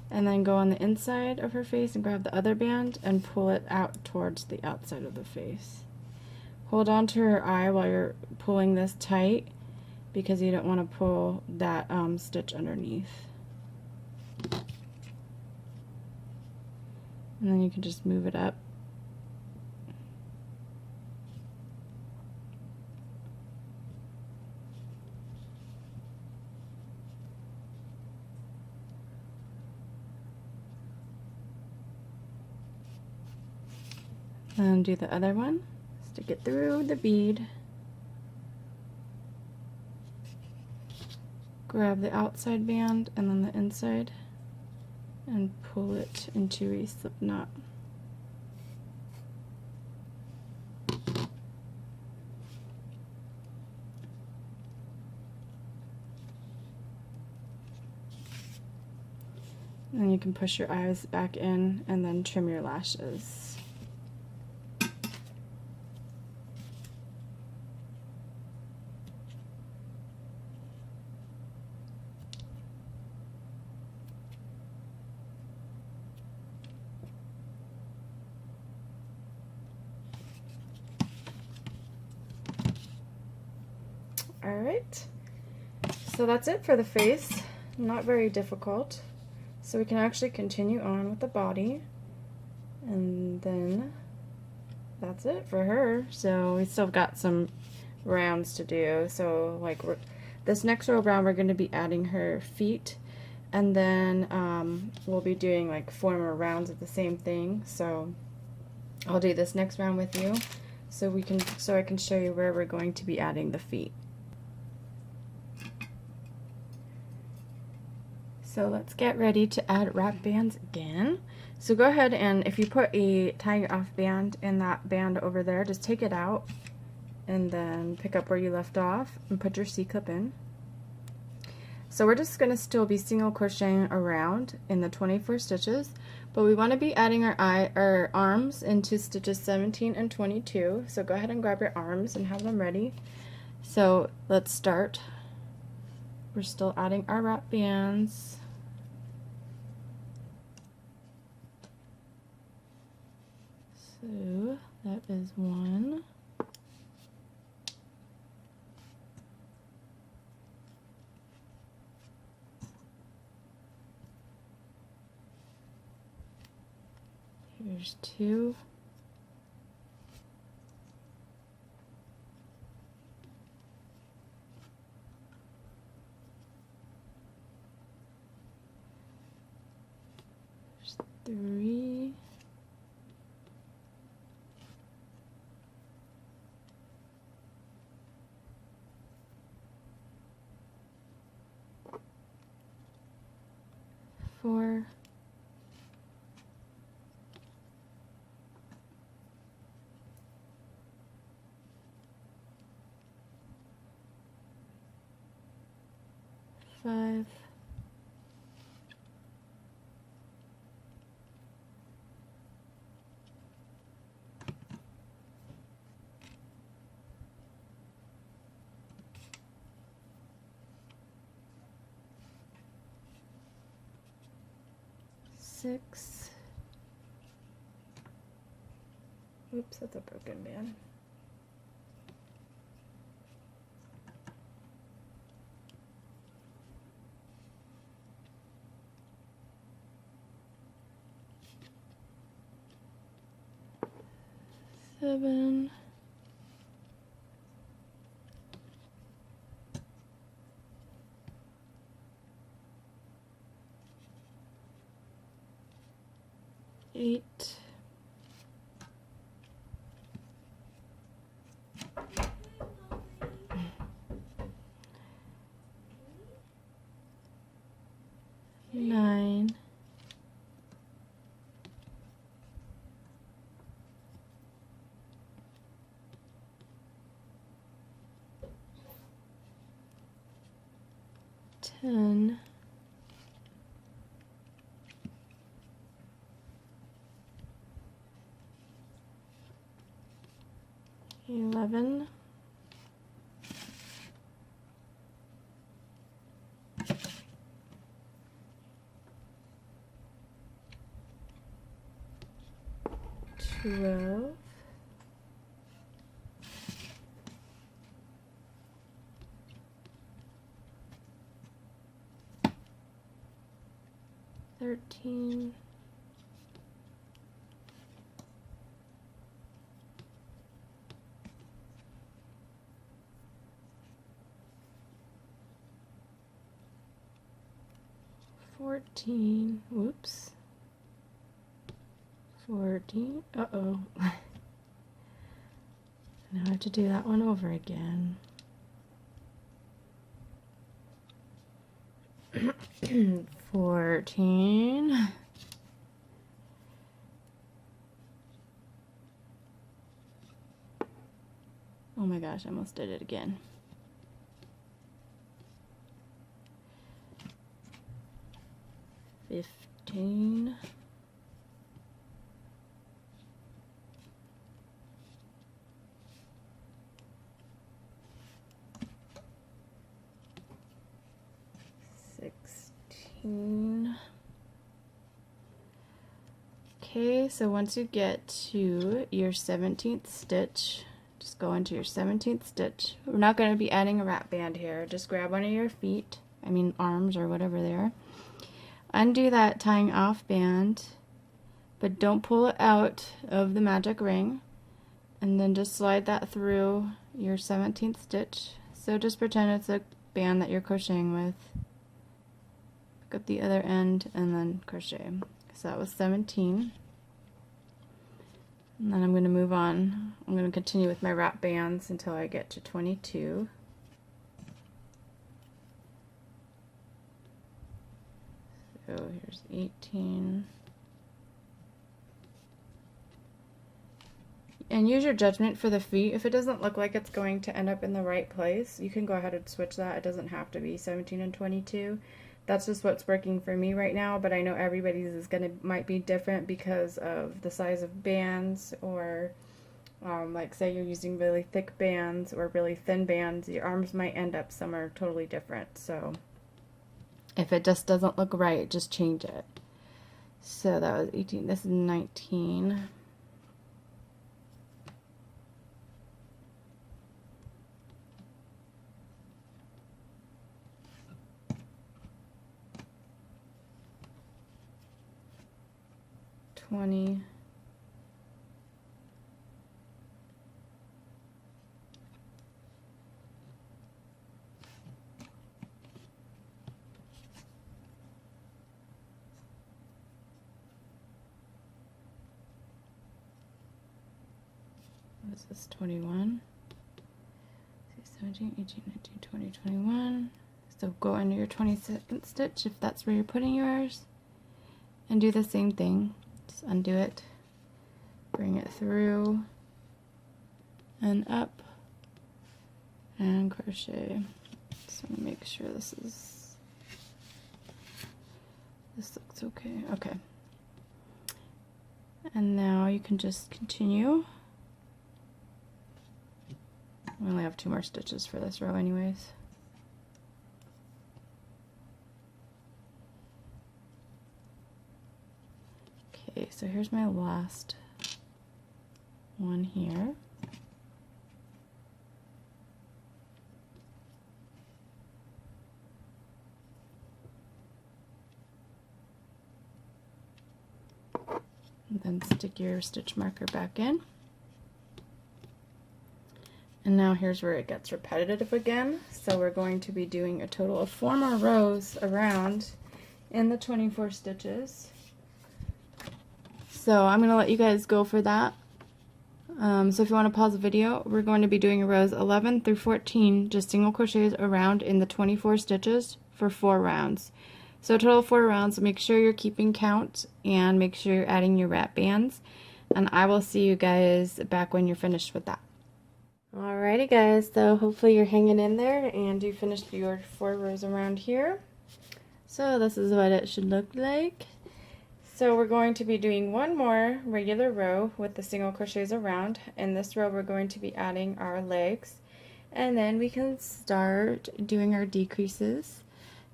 A: and then go on the inside of her face and grab the other band and pull it out towards the outside of the face. Hold on to her eye while you're pulling this tight, because you don't want to pull that stitch underneath. And then you can just move it up. And do the other one. Stick it through the bead. Grab the outside band and then the inside and pull it into a slip knot. And you can push your eyes back in and then trim your lashes. Alright, so that's it for the face. Not very difficult. So we can actually continue on with the body, and then that's it for her. So we still got some rounds to do. So like this next row round we're going to be adding her feet, and then we'll be doing like 4 more rounds of the same thing. So I'll do this next round with you so I can show you where we're going to be adding the feet. So let's get ready to add wrap bands again. So go ahead, and if you put a tying off band in that band over there, just take it out and then pick up where you left off and put your C-clip in. So we're just going to still be single crocheting around in the 24 stitches, but we want to be adding our arms into stitches 17 and 22. So go ahead and grab your arms and have them ready. So let's start. We're still adding our wrap bands. So that is 1. Here's 2. There's 3. 4. 5. 6. Oops, that's a broken band. 7. 8. 9. 10. 11. 12. 13. 14. Whoops. 14. Uh-oh. Now I have to do that one over again. 14. Oh my gosh, I almost did it again. 15. 16. Okay, so once you get to your 17th stitch, just go into your 17th stitch. We're not going to be adding a wrap band here. Just grab one of your feet, arms or whatever they are. Undo that tying off band, but don't pull it out of the magic ring. And then just slide that through your 17th stitch. So just pretend it's a band that you're crocheting with. Pick up the other end and then crochet. So that was 17. And then I'm going to move on. I'm going to continue with my wrap bands until I get to 22. So here's 18. And use your judgment for the feet. If it doesn't look like it's going to end up in the right place, you can go ahead and switch that. It doesn't have to be 17 and 22. That's just what's working for me right now, but I know everybody's might be different because of the size of bands, or like say you're using really thick bands or really thin bands, your arms might end up somewhere totally different. So if it just doesn't look right, just change it. So that was 18. This is 19. what is this, 21? 17, 18, 19, 20, 21. So go into your 22nd stitch if that's where you're putting yours, and do the same thing. Just undo it, bring it through and up, and crochet. So I'm gonna make sure this looks okay. Okay. And now you can just continue. We only have 2 more stitches for this row anyways. Okay, so here's my last one here. And then stick your stitch marker back in. And now here's where it gets repetitive again. So we're going to be doing a total of 4 more rows around in the 24 stitches. So I'm going to let you guys go for that. So if you want to pause the video, we're going to be doing rows 11 through 14, just single crochets around in the 24 stitches for 4 rounds. So a total of 4 rounds, so make sure you're keeping count and make sure you're adding your wrap bands. And I will see you guys back when you're finished with that. Alrighty guys, so hopefully you're hanging in there and you finished your 4 rows around here. So this is what it should look like. So we're going to be doing 1 more regular row with the single crochets around. In this row we're going to be adding our legs, and then we can start doing our decreases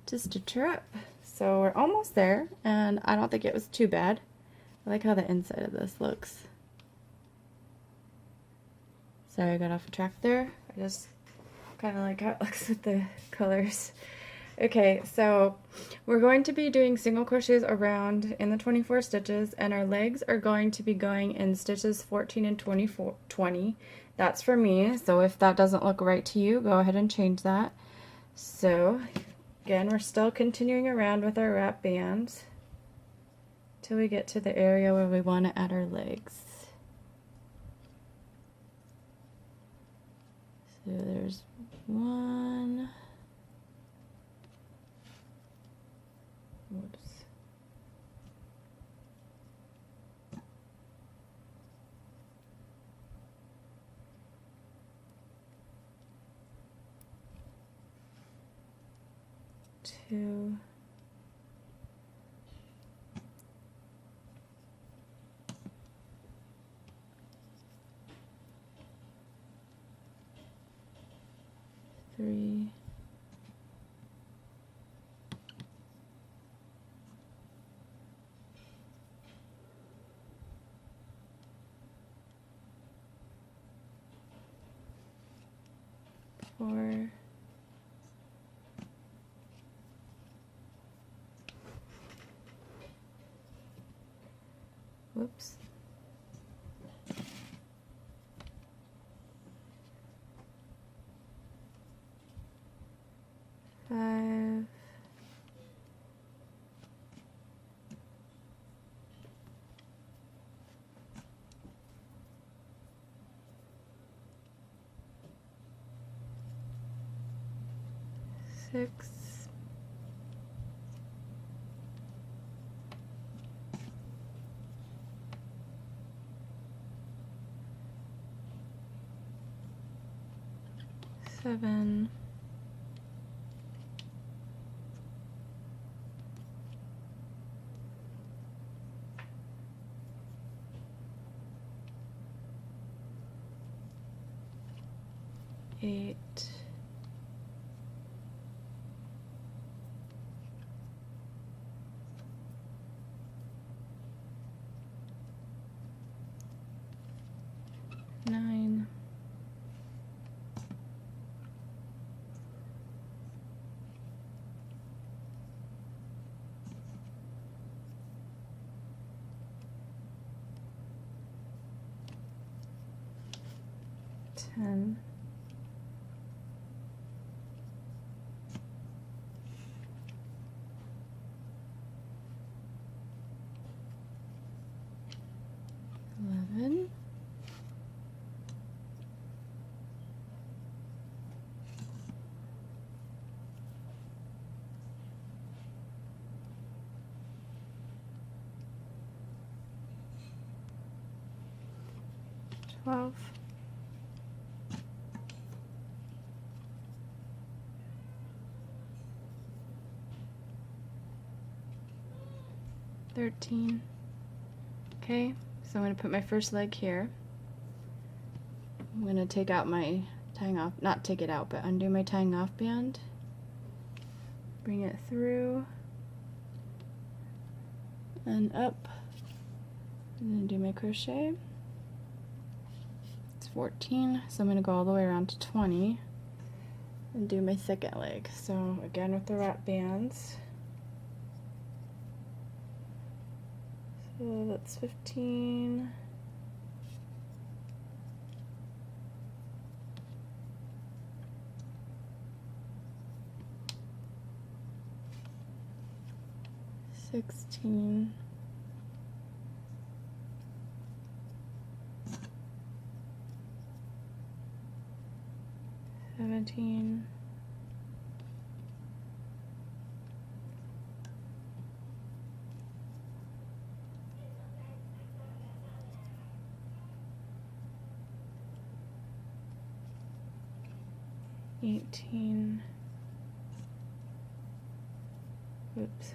A: to stitch her up. So we're almost there, and I don't think it was too bad. I like how the inside of this looks. Sorry, I got off track there. I just kind of like how it looks with the colors. Okay, so we're going to be doing single crochets around in the 24 stitches, and our legs are going to be going in stitches 14 and 20. That's for me, so if that doesn't look right to you, go ahead and change that. So again, we're still continuing around with our wrap bands till we get to the area where we want to add our legs. So there's 1. Whoops. Two. 3. 4. 5. 6. 7. 8. 9. 10. 11. 12, 13. Okay, so I'm going to put my first leg here. I'm going to take out my tying off, not take it out, but undo my tying off band. Bring it through and up, and then do my crochet. It's 14, so I'm going to go all the way around to 20 and do my second leg. So again with the wrap bands. So that's 15. $16. 17. 18. Oops.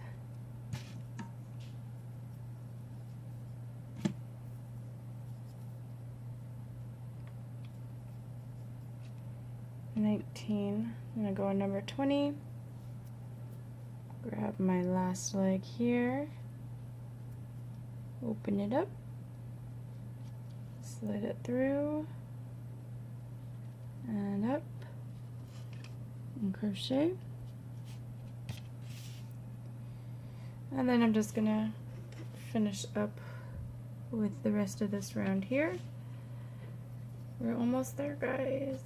A: 19. I'm going to go on number 20. Grab my last leg here. Open it up. Slide it through. And up. And crochet. And then I'm just going to finish up with the rest of this round here. We're almost there, guys.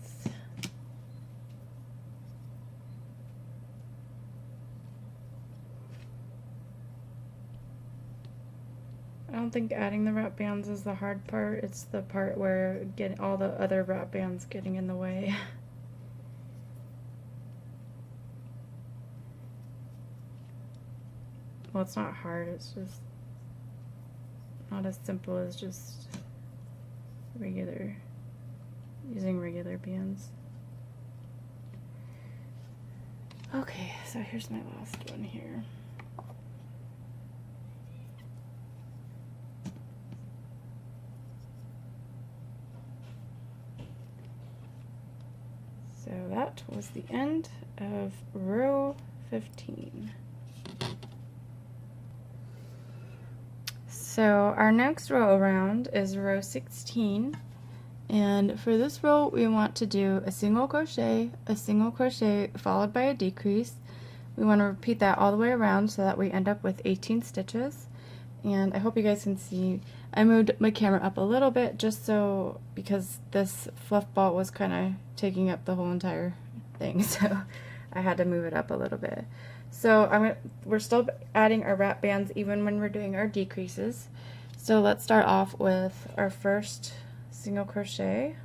A: I don't think adding the wrap bands is the hard part. It's the part where getting all the other wrap bands getting in the way. Well, it's not hard, it's just not as simple as just using regular bands. Okay, so here's my last one here. So that was the end of row 15. So our next row around is row 16, and for this row we want to do a single crochet followed by a decrease. We want to repeat that all the way around so that we end up with 18 stitches. And I hope you guys can see, I moved my camera up a little bit just so, because this fluff ball was kind of taking up the whole entire thing, so I had to move it up a little bit. So we're still adding our wrap bands even when we're doing our decreases. So let's start off with our first single crochet.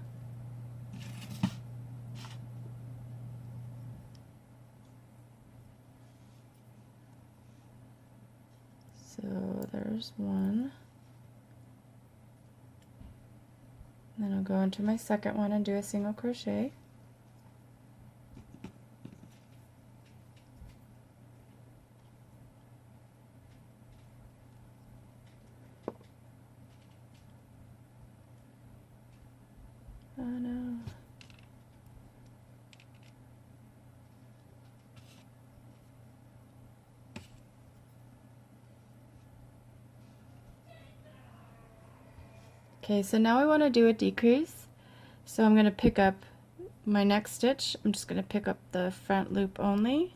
A: So there's one. Then I'll go into my second one and do a single crochet. Oh no. Okay, so now I want to do a decrease. So I'm going to pick up my next stitch. I'm just going to pick up the front loop only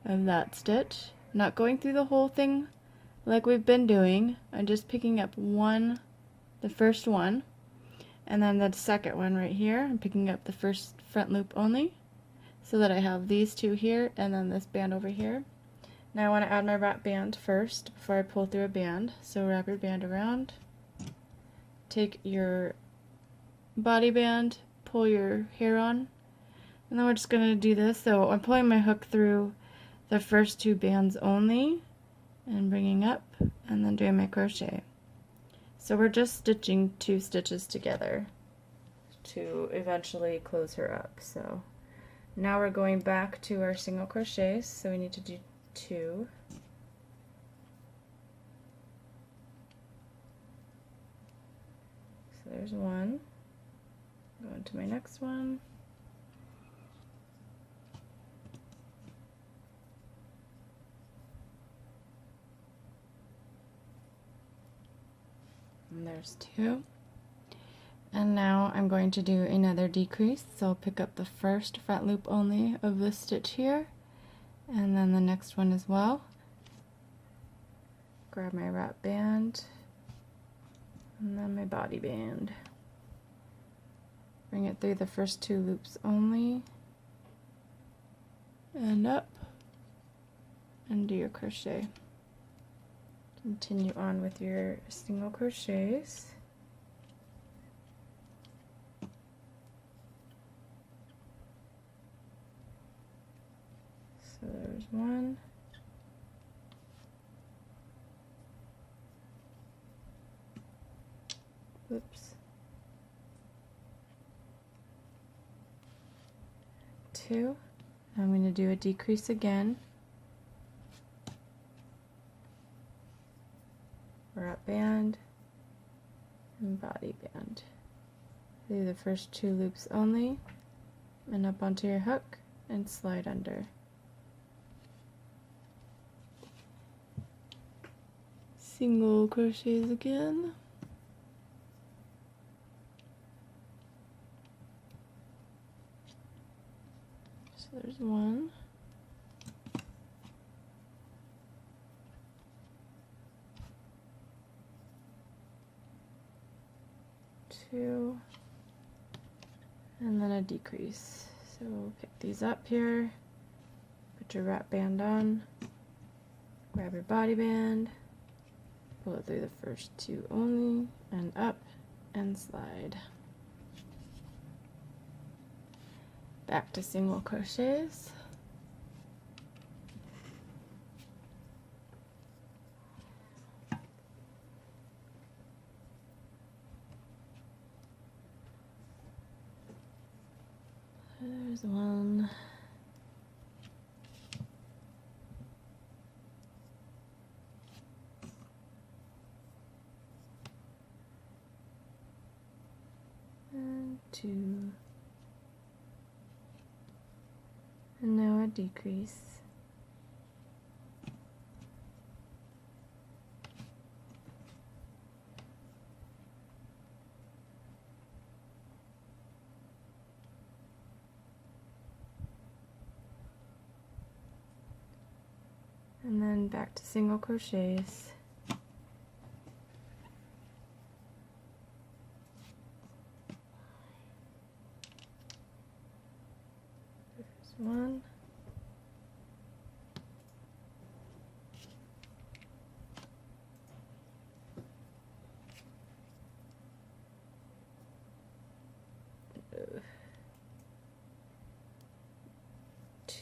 A: of that stitch. I'm not going through the whole thing like we've been doing. I'm just picking up the first one. And then the second one right here, I'm picking up the first front loop only, so that I have these two here and then this band over here. Now I want to add my wrap band first before I pull through a band. So wrap your band around, take your body band, pull your hair on, and then we're just going to do this. So I'm pulling my hook through the first two bands only and bringing up and then doing my crochet. So we're just stitching 2 stitches together to eventually close her up. So now we're going back to our single crochets, so we need to do 2. So there's 1. Go into my next one. And there's 2. And now I'm going to do another decrease, so I'll pick up the first front loop only of this stitch here, and then the next one as well. Grab my wrap band, and then my body band. Bring it through the first 2 loops only, and up, and do your crochet. Continue on with your single crochets. So there's 1. Oops. 2. I'm going to do a decrease again. Wrap band and body band. Do the first 2 loops only, and up onto your hook and slide under. Single crochets again. So there's 1. 2, and then a decrease. So pick these up here, put your wrap band on, grab your body band, pull it through the first 2 only, and up and slide. Back to single crochets. There's 1. And 2. And now a decrease. And then back to single crochets. There's 1.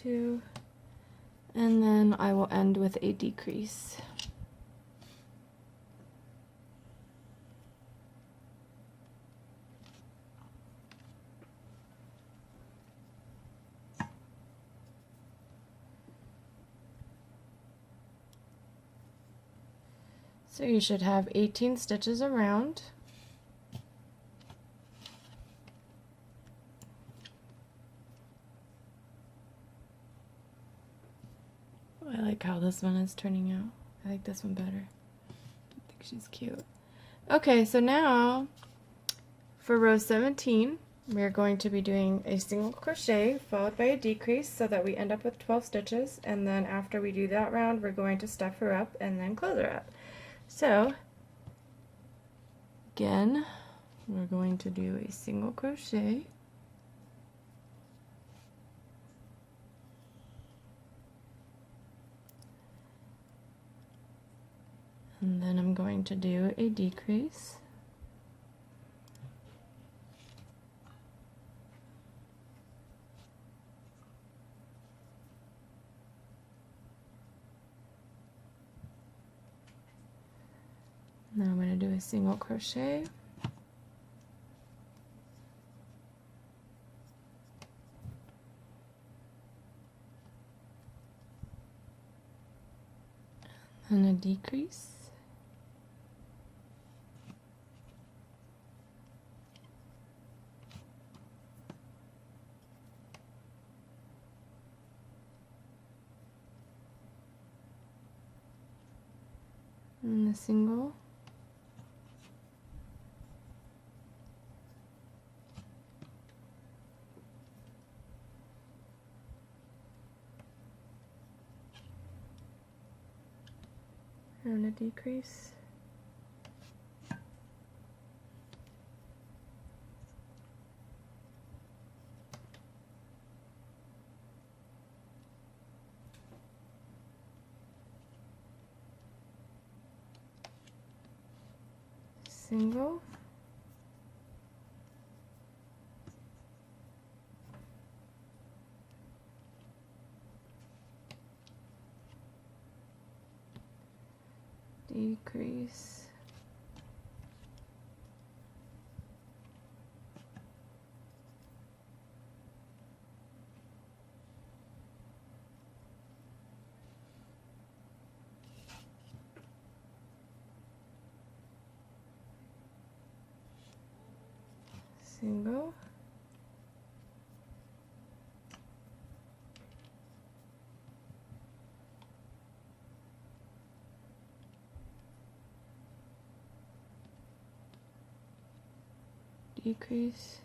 A: 2, and then I will end with a decrease. So you should have 18 stitches around. I like how this one is turning out. I like this one better. I think she's cute. Okay, so now for row 17, we're going to be doing a single crochet followed by a decrease so that we end up with 12 stitches, and then after we do that round, we're going to stuff her up and then close her up. So again, we're going to do a single crochet, and then I'm going to do a decrease, now I'm going to do a single crochet, and a decrease, and a single, and a decrease, single, decrease, single, decrease,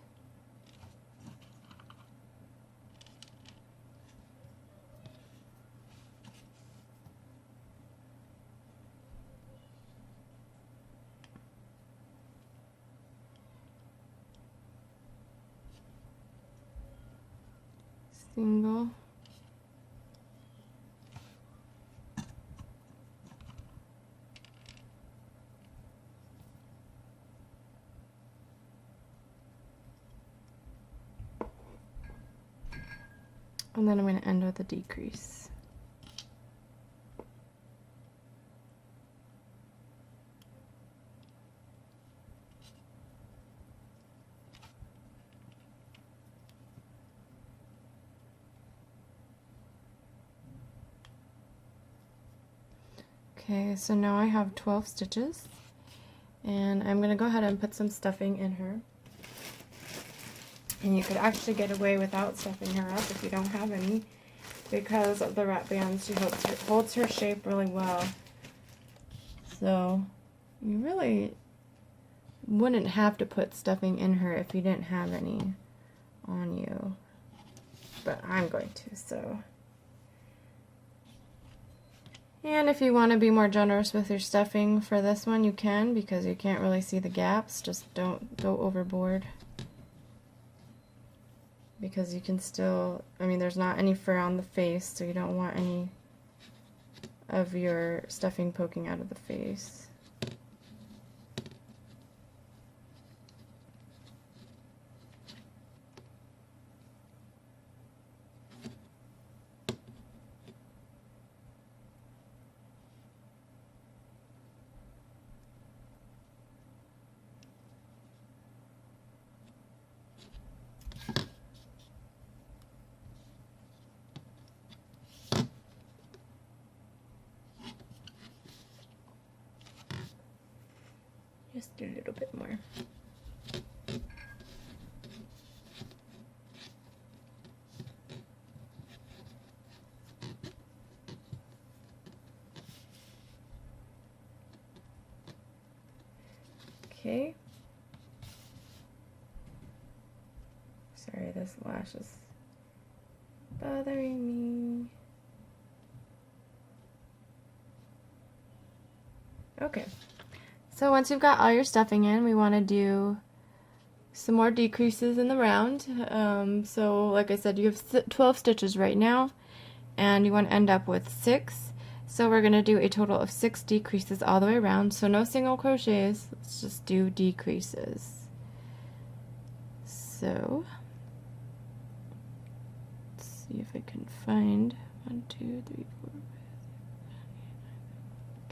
A: single, and then I'm going to end with a decrease. Okay, so now I have 12 stitches, and I'm going to go ahead and put some stuffing in her. And you could actually get away without stuffing her up if you don't have any, because of the wrap bands. She holds her shape really well. So you really wouldn't have to put stuffing in her if you didn't have any on you. But I'm going to, so. And if you want to be more generous with your stuffing for this one, you can, because you can't really see the gaps. Just don't go overboard. Because you can still, I mean, there's not any fur on the face, so you don't want any of your stuffing poking out of the face. Just a little bit more. Okay. Sorry, this lash is bothering me. Okay. So once you've got all your stuffing in, we want to do some more decreases in the round. So like I said, you have 12 stitches right now, and you want to end up with 6. So we're going to do a total of 6 decreases all the way around. So no single crochets, let's just do decreases. So let's see if I can find 1, 2, 3, 4, 5, 6, 7, 8,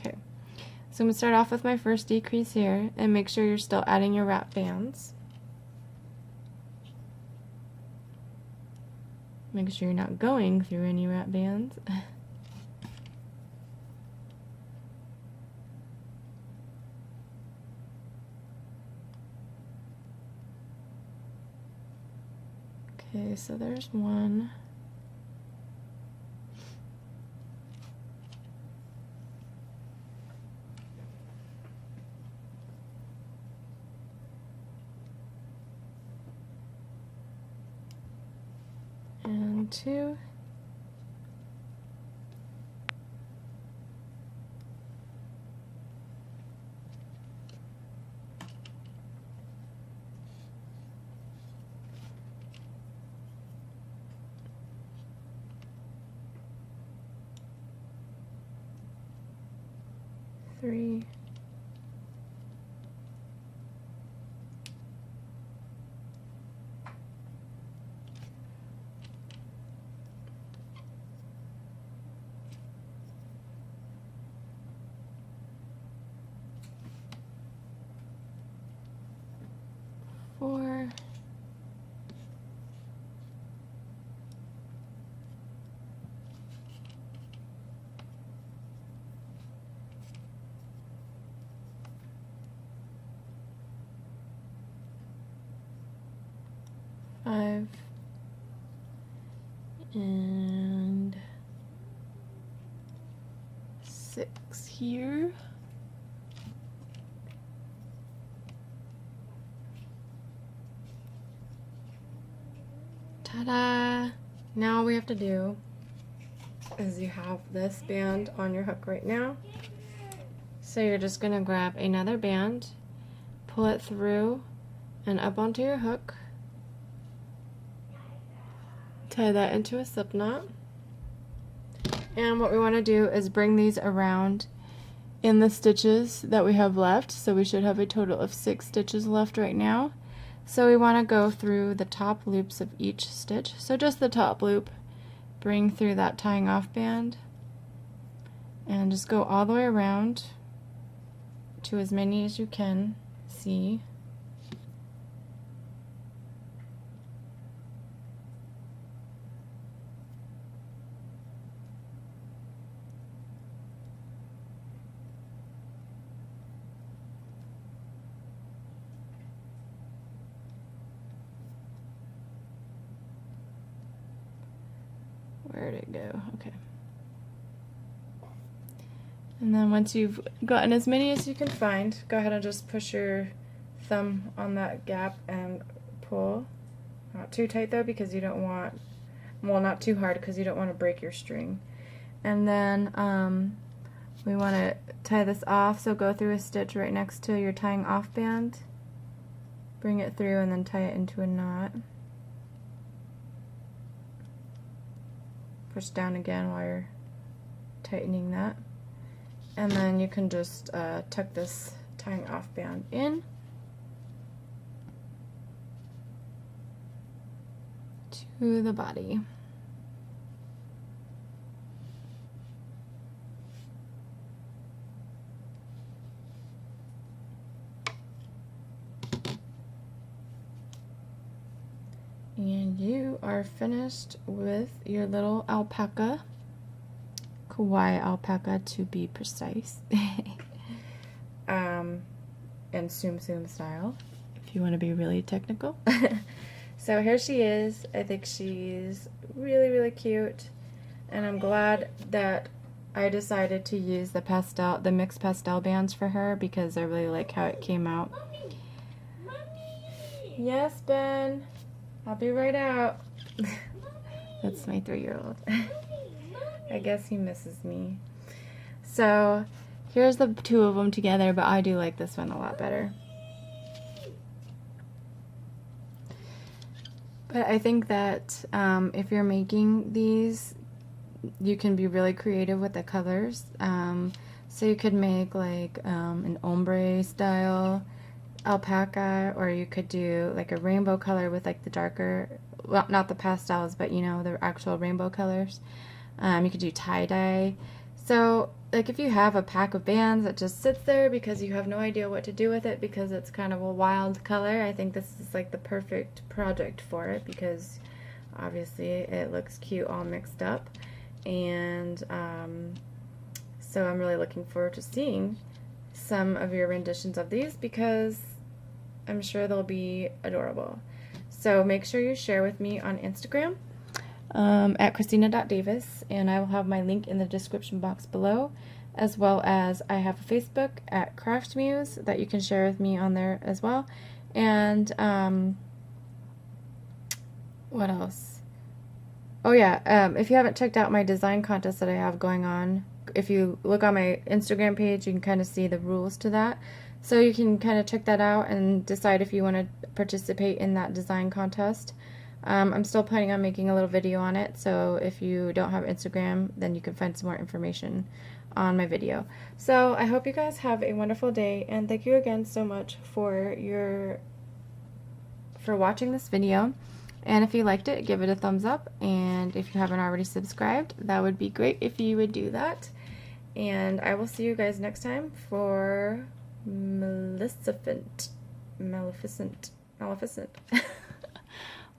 A: 9. Okay. So I'm going to start off with my first decrease here, and make sure you're still adding your wrap bands. Make sure you're not going through any wrap bands. Okay, so there's one. And two. Three. Four. Five. And six here. Ta-da! Now all we have to do is you have this band on your hook right now. So you're just going to grab another band, pull it through and up onto your hook, tie that into a slip knot, and what we want to do is bring these around in the stitches that we have left. So we should have a total of 6 stitches left right now. So we want to go through the top loops of each stitch. So just the top loop, bring through that tying off band, and just go all the way around to as many as you can see. Where'd it go? Okay. And then once you've gotten as many as you can find, go ahead and just push your thumb on that gap and pull. Not too tight though, because you don't want, well, not too hard because you don't want to break your string. And then we want to tie this off, so go through a stitch right next to your tying off band, bring it through and then tie it into a knot. Push down again while you're tightening that, and then you can just tuck this tying off band in to the body. And you are finished with your little alpaca, Kawaii Alpaca to be precise, in TSUM TSUM style, if you want to be really technical. So here she is. I think she's really, really cute, and I'm glad that I decided to use the mixed pastel bands for her because I really like how it came out. Mommy. Yes, Ben. I'll be right out. That's my 3-year-old. I guess he misses me. So here's the 2 of them together, but I do like this one a lot better. But I think that if you're making these, you can be really creative with the colors. So you could make like an ombre style alpaca, or you could do like a rainbow color with like the darker, well, not the pastels, but you know, the actual rainbow colors. You could do tie-dye. So, like if you have a pack of bands that just sits there because you have no idea what to do with it because it's kind of a wild color, I think this is like the perfect project for it because obviously it looks cute all mixed up. And so I'm really looking forward to seeing some of your renditions of these because I'm sure they'll be adorable. So make sure you share with me on Instagram at cristina.davis, and I will have my link in the description box below, as well as I have a Facebook at craftmuse that you can share with me on there as well. And what else? Oh yeah, if you haven't checked out my design contest that I have going on, if you look on my Instagram page, you can kind of see the rules to that. So you can kind of check that out and decide if you want to participate in that design contest. I'm still planning on making a little video on it, so if you don't have Instagram, then you can find some more information on my video. So I hope you guys have a wonderful day, and thank you again so much for watching this video. And if you liked it, give it a thumbs up, and if you haven't already subscribed, that would be great if you would do that. And I will see you guys next time for Maleficent.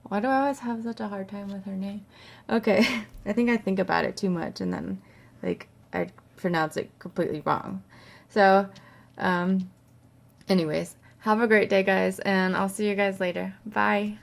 A: Why do I always have such a hard time with her name? Okay, I think about it too much, and then like I pronounce it completely wrong. So anyways, have a great day guys, and I'll see you guys later. Bye.